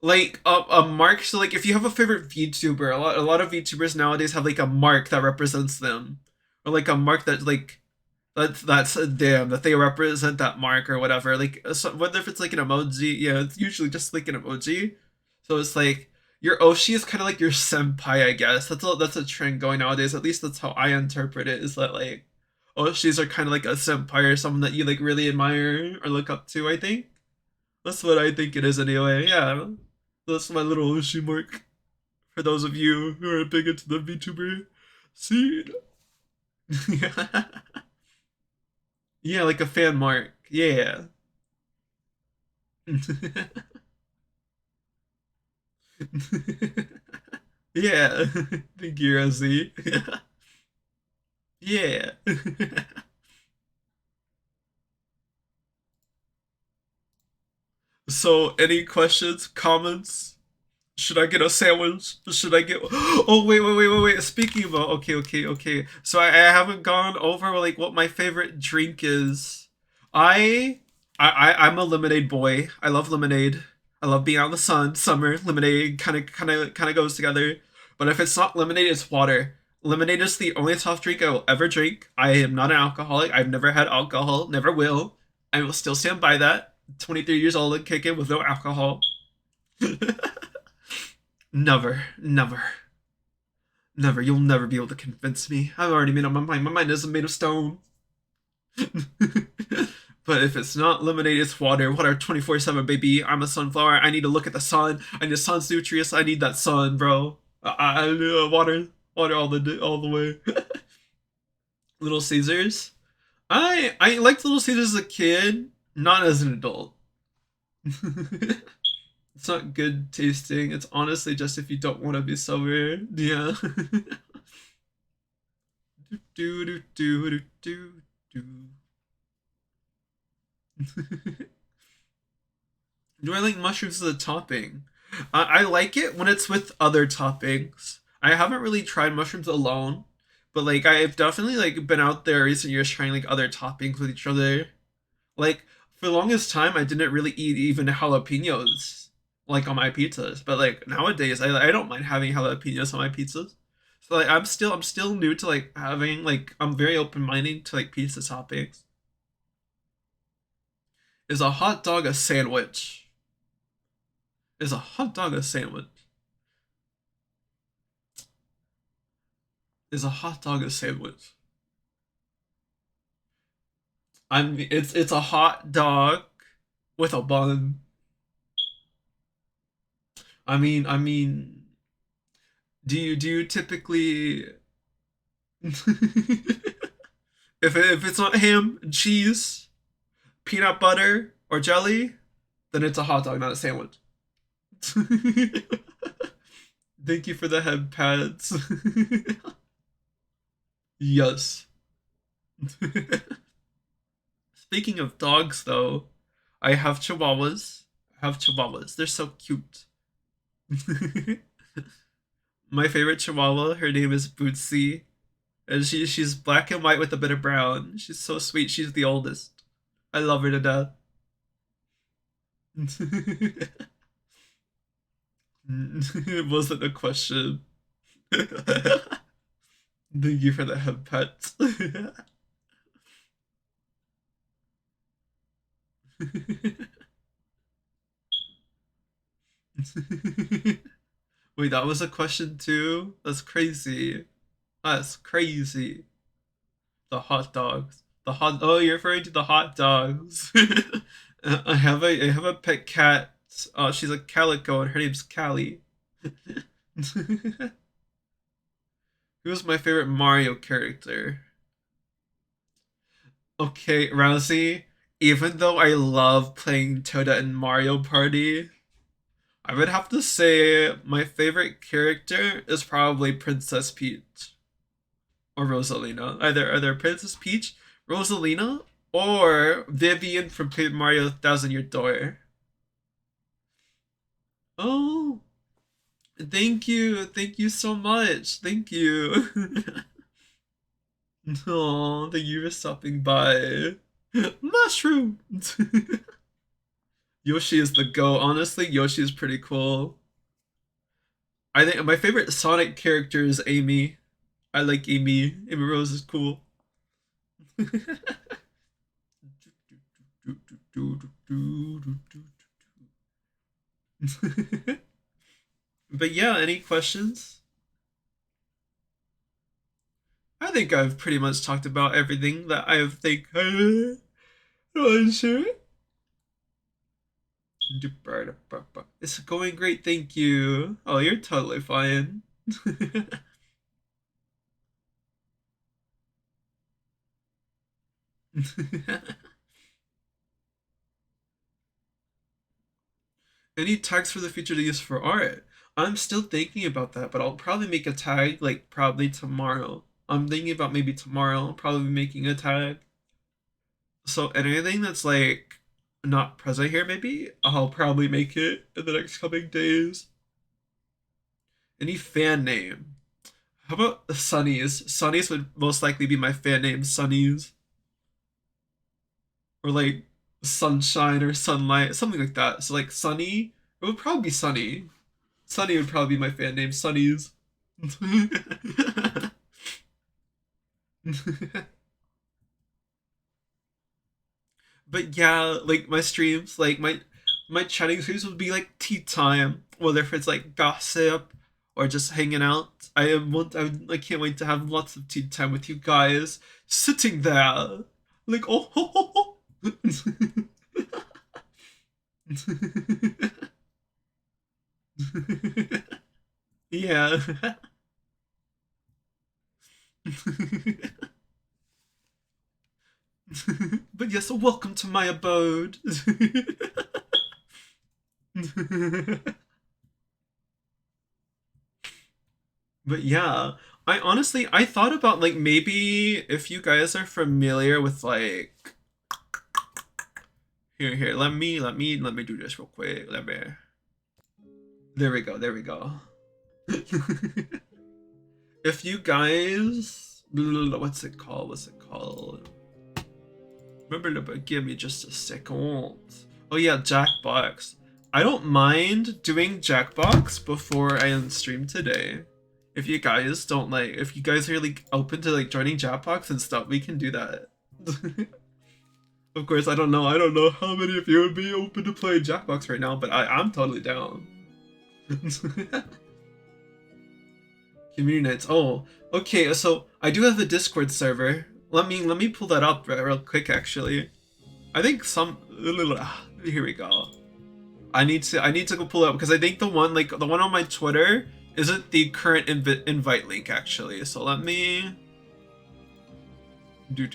a mark. So like if you have a favorite VTuber, a lot of VTubers nowadays have like a mark that represents them, or like a mark that like that's them, that they represent that mark or whatever. Like so, whether if it's like an emoji, yeah, it's usually just like an emoji. So it's like your Oshi is kind of like your senpai, I guess. That's a trend going nowadays. At least that's how I interpret it. Is that like Oshis are kind of like a senpai or someone that you like really admire or look up to. I think that's what I think it is anyway. Yeah, that's my little Oshi mark for those of you who are big into the VTuber scene. Yeah. Yeah, like a fan mark. Yeah. Yeah. Thank you, Rosie. Yeah. So, any questions, comments? Should I get a sandwich? Should I get? Oh wait. Speaking about okay. So I haven't gone over like what my favorite drink is. I I'm a lemonade boy. I love lemonade. I love being out in the sun. Summer lemonade kind of goes together. But if it's not lemonade, it's water. Lemonade is the only soft drink I will ever drink. I am not an alcoholic. I've never had alcohol. Never will. I will still stand by that. 23 years old and kicking with no alcohol. Never, never, never. You'll never be able to convince me. I've already made up my mind. My mind isn't made of stone. But if it's not lemonade, it's water. Water 24/7, baby. I'm a sunflower. I need to look at the sun. I need the sun's nutrients. I need that sun, bro. I need water all the way. Little Caesars. I liked Little Caesars as a kid, not as an adult. It's not good tasting. It's honestly just if you don't want to be sober. Yeah. do do do do do do. Do I like mushrooms as a topping? I like it when it's with other toppings. I haven't really tried mushrooms alone, but like I've definitely like been out there recent years trying like other toppings with each other. Like for the longest time, I didn't really eat even jalapenos like on my pizzas, but like nowadays, I don't mind having jalapenos on my pizzas. So like I'm still new to like having like I'm very open minded to like pizza toppings. Is a hot dog a sandwich? Is a hot dog a sandwich? Is a hot dog a sandwich? It's a hot dog with a bun. I mean, do you typically if it's not ham and cheese, peanut butter or jelly, then it's a hot dog, not a sandwich. Thank you for the head pads. Yes. Speaking of dogs, though, I have chihuahuas. They're so cute. My favorite chihuahua, her name is Bootsy. And she's black and white with a bit of brown. She's so sweet. She's the oldest. I love her to death. It wasn't a question. Thank you for the head pet. Wait, that was a question too? That's crazy. That's crazy. The hot dogs. Oh, you're referring to the hot dogs. I have a pet cat. She's a calico and her name's Callie. Who's my favorite Mario character? Okay, Rousey, even though I love playing Toda in Mario Party, I would have to say my favorite character is probably Princess Peach or Rosalina. Either Princess Peach, Rosalina, or Vivian from Paper Mario Thousand Year Door. Oh, thank you so much, thank you. Oh, thank you for stopping by. Mushroom. Yoshi is the go. Honestly, Yoshi is pretty cool. I think my favorite Sonic character is Amy. I like Amy. Amy Rose is cool. But yeah, any questions? I think I've pretty much talked about everything that I think I want to share. It's going great, thank you. Oh, you're totally fine. Any tags for the future to use for art? I'm still thinking about that, but I'll probably make a tag like probably tomorrow. I'm thinking about maybe tomorrow I'll probably be making a tag. So anything that's like not present here, maybe I'll probably make it in the next coming days. Any fan name? How about Sunnies? Sunnies would most likely be my fan name, Sunnies. Or like Sunshine or Sunlight, something like that. So like Sunny, it would probably be Sunny. Sunny would probably be my fan name, Sunnies. But yeah, like my streams, like my chatting streams would be like tea time, whether if it's like gossip or just hanging out. I can't wait to have lots of tea time with you guys, sitting there, like oh, ho, ho, ho. Yeah. But yes, welcome to my abode. But yeah, I thought about like maybe if you guys are familiar with like here, let me do this real quick. There we go. If you guys what's it called? Remember, give me just a second. Oh yeah, Jackbox. I don't mind doing Jackbox before I end stream today. If you guys don't like, if you guys are like open to like joining Jackbox and stuff, we can do that. Of course, I don't know how many of you would be open to play Jackbox right now, but I'm totally down. Community nights. Oh, okay. So I do have a Discord server. Let me pull that up real quick. Actually, I think here we go. I need to go pull it up because I think the one on my Twitter isn't the current invite link actually. So let me do.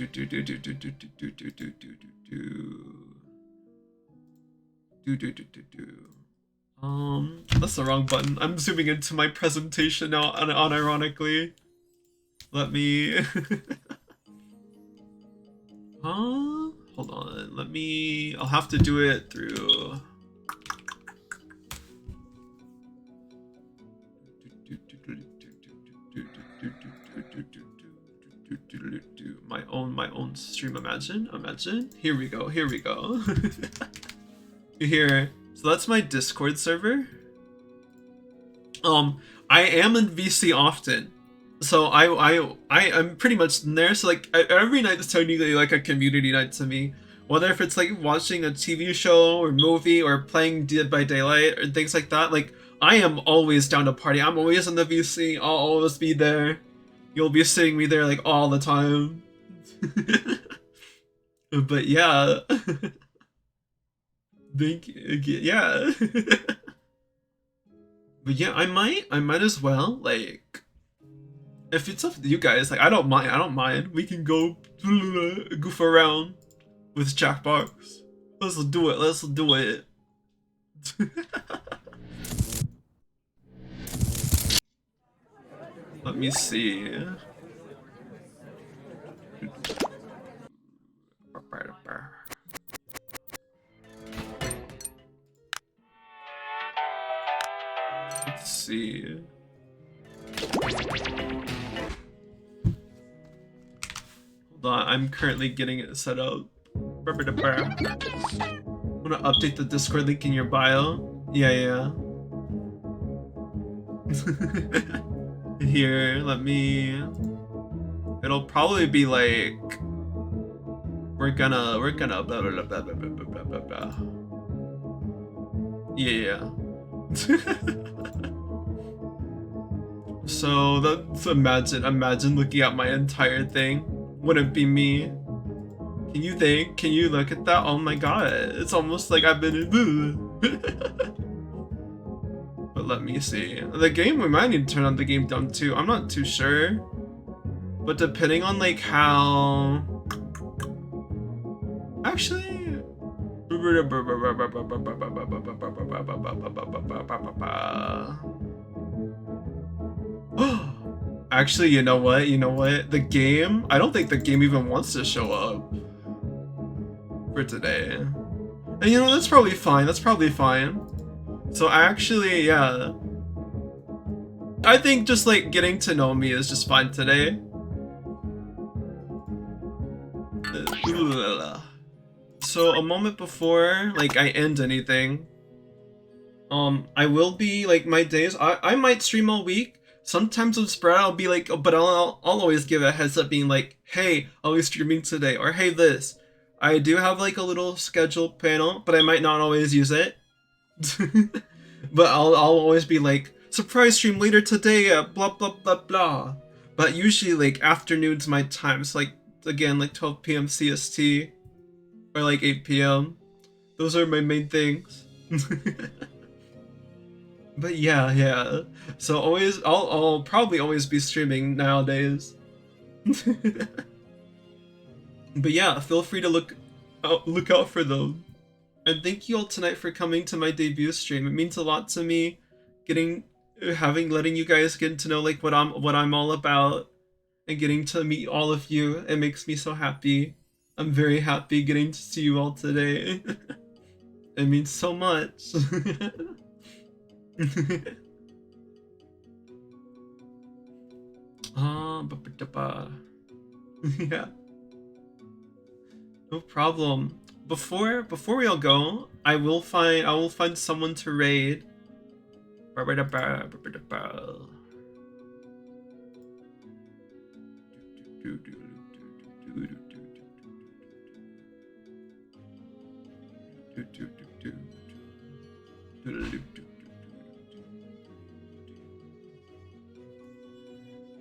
That's the wrong button. I'm zooming into my presentation now, unironically. Let me. Hold on. I'll have to do it through. My own stream. Imagine. Here we go. Here. So that's my Discord server. I am in VC often. So I'm pretty much in there. So like every night is technically like a community night to me. Whether if it's like watching a TV show or movie or playing Dead by Daylight or things like that, like I am always down to party. I'm always in the VC. I'll always be there. You'll be seeing me there like all the time. But yeah. Thank you. Yeah. But yeah, I might as well, like, if it's up to you guys, like, I don't mind. We can go goof around with Jackbox. Let's do it. Let me see. Let's see. Hold on, I'm currently getting it set up. Wanna update the Discord link in your bio? Yeah. Here, let me. It'll probably be like. We're gonna blah blah blah blah blah blah blah blah. Yeah. So that's imagine looking at my entire thing. Wouldn't be me. Can you look at that? Oh my god, it's almost like I've been in. But let me see. The game, we might need to turn on the game down too. I'm not too sure. But depending on like how. Actually. Actually, you know what? The game, I don't think the game even wants to show up for today. And you know, that's probably fine. So actually, yeah. I think just like getting to know me is just fine today. So a moment before like I end anything, I will be like my days. I might stream all week. Sometimes with spread I'll be like, but I'll always give a heads up being like, hey, I'll be streaming today, or hey, this. I do have like a little schedule panel, but I might not always use it. But I'll always be like, surprise stream later today at blah blah blah blah. But usually like afternoons my time, so like again like 12 p.m. CST or like 8 p.m. Those are my main things. But yeah. So always, I'll probably always be streaming nowadays. But yeah, feel free to look out for them. And thank you all tonight for coming to my debut stream. It means a lot to me, letting you guys get to know like what I'm all about, and getting to meet all of you. It makes me so happy. I'm very happy getting to see you all today. It means so much. Yeah. No problem. Before we all go, I will find someone to raid.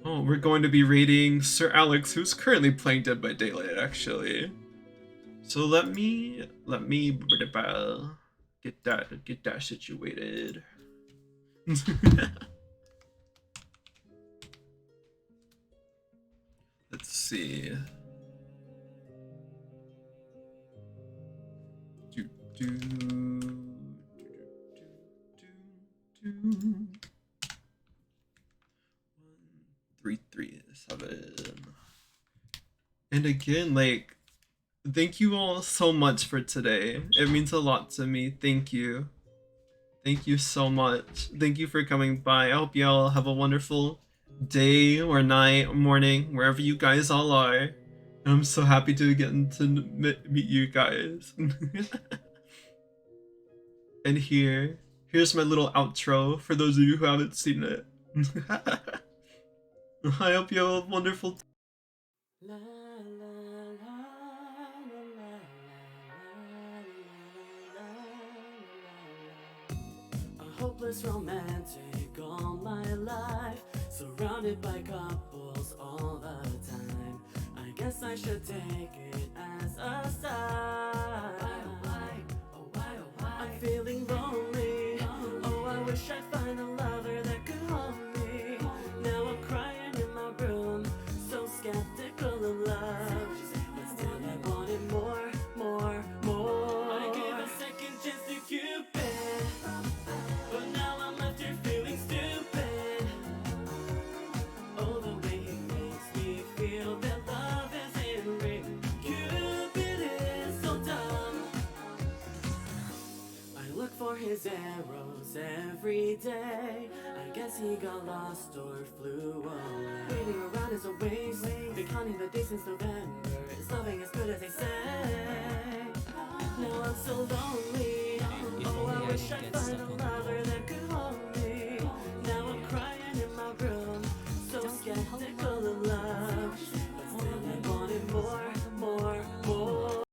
Oh, we're going to be raiding Sir Alex, who's currently playing Dead by Daylight, actually. So let me get that situated. Let's see. Do. 337. And again, like Thank you all so much for today. It means a lot to me. Thank you. Thank you so much. Thank you for coming by. I hope you all have a wonderful day or night or morning, wherever you guys all are. And I'm so happy to get to meet you guys. And here's my little outro for those of you who haven't seen it. I hope you have a wonderful La, la, la, la, la, a hopeless romantic all my life, surrounded by couples all the time. I guess I should take it as a sign. I'm feeling lonely. Oh, I wish I'd find a lover that could hold me. Now I'm crying in my room, so skeptical of love. But still I wanted more, more, more. I gave a second chance to Cupid, but now I'm left here feeling stupid. Oh, the way he makes me feel that love isn't real. Cupid is so dumb. I look for his arrows every day. I guess he got lost or flew away. Waiting around is a waste. Been counting the days since November. Is loving as good as they say? Now I'm so lonely. If Oh, only I I wish could I'd get find stuck a on the lover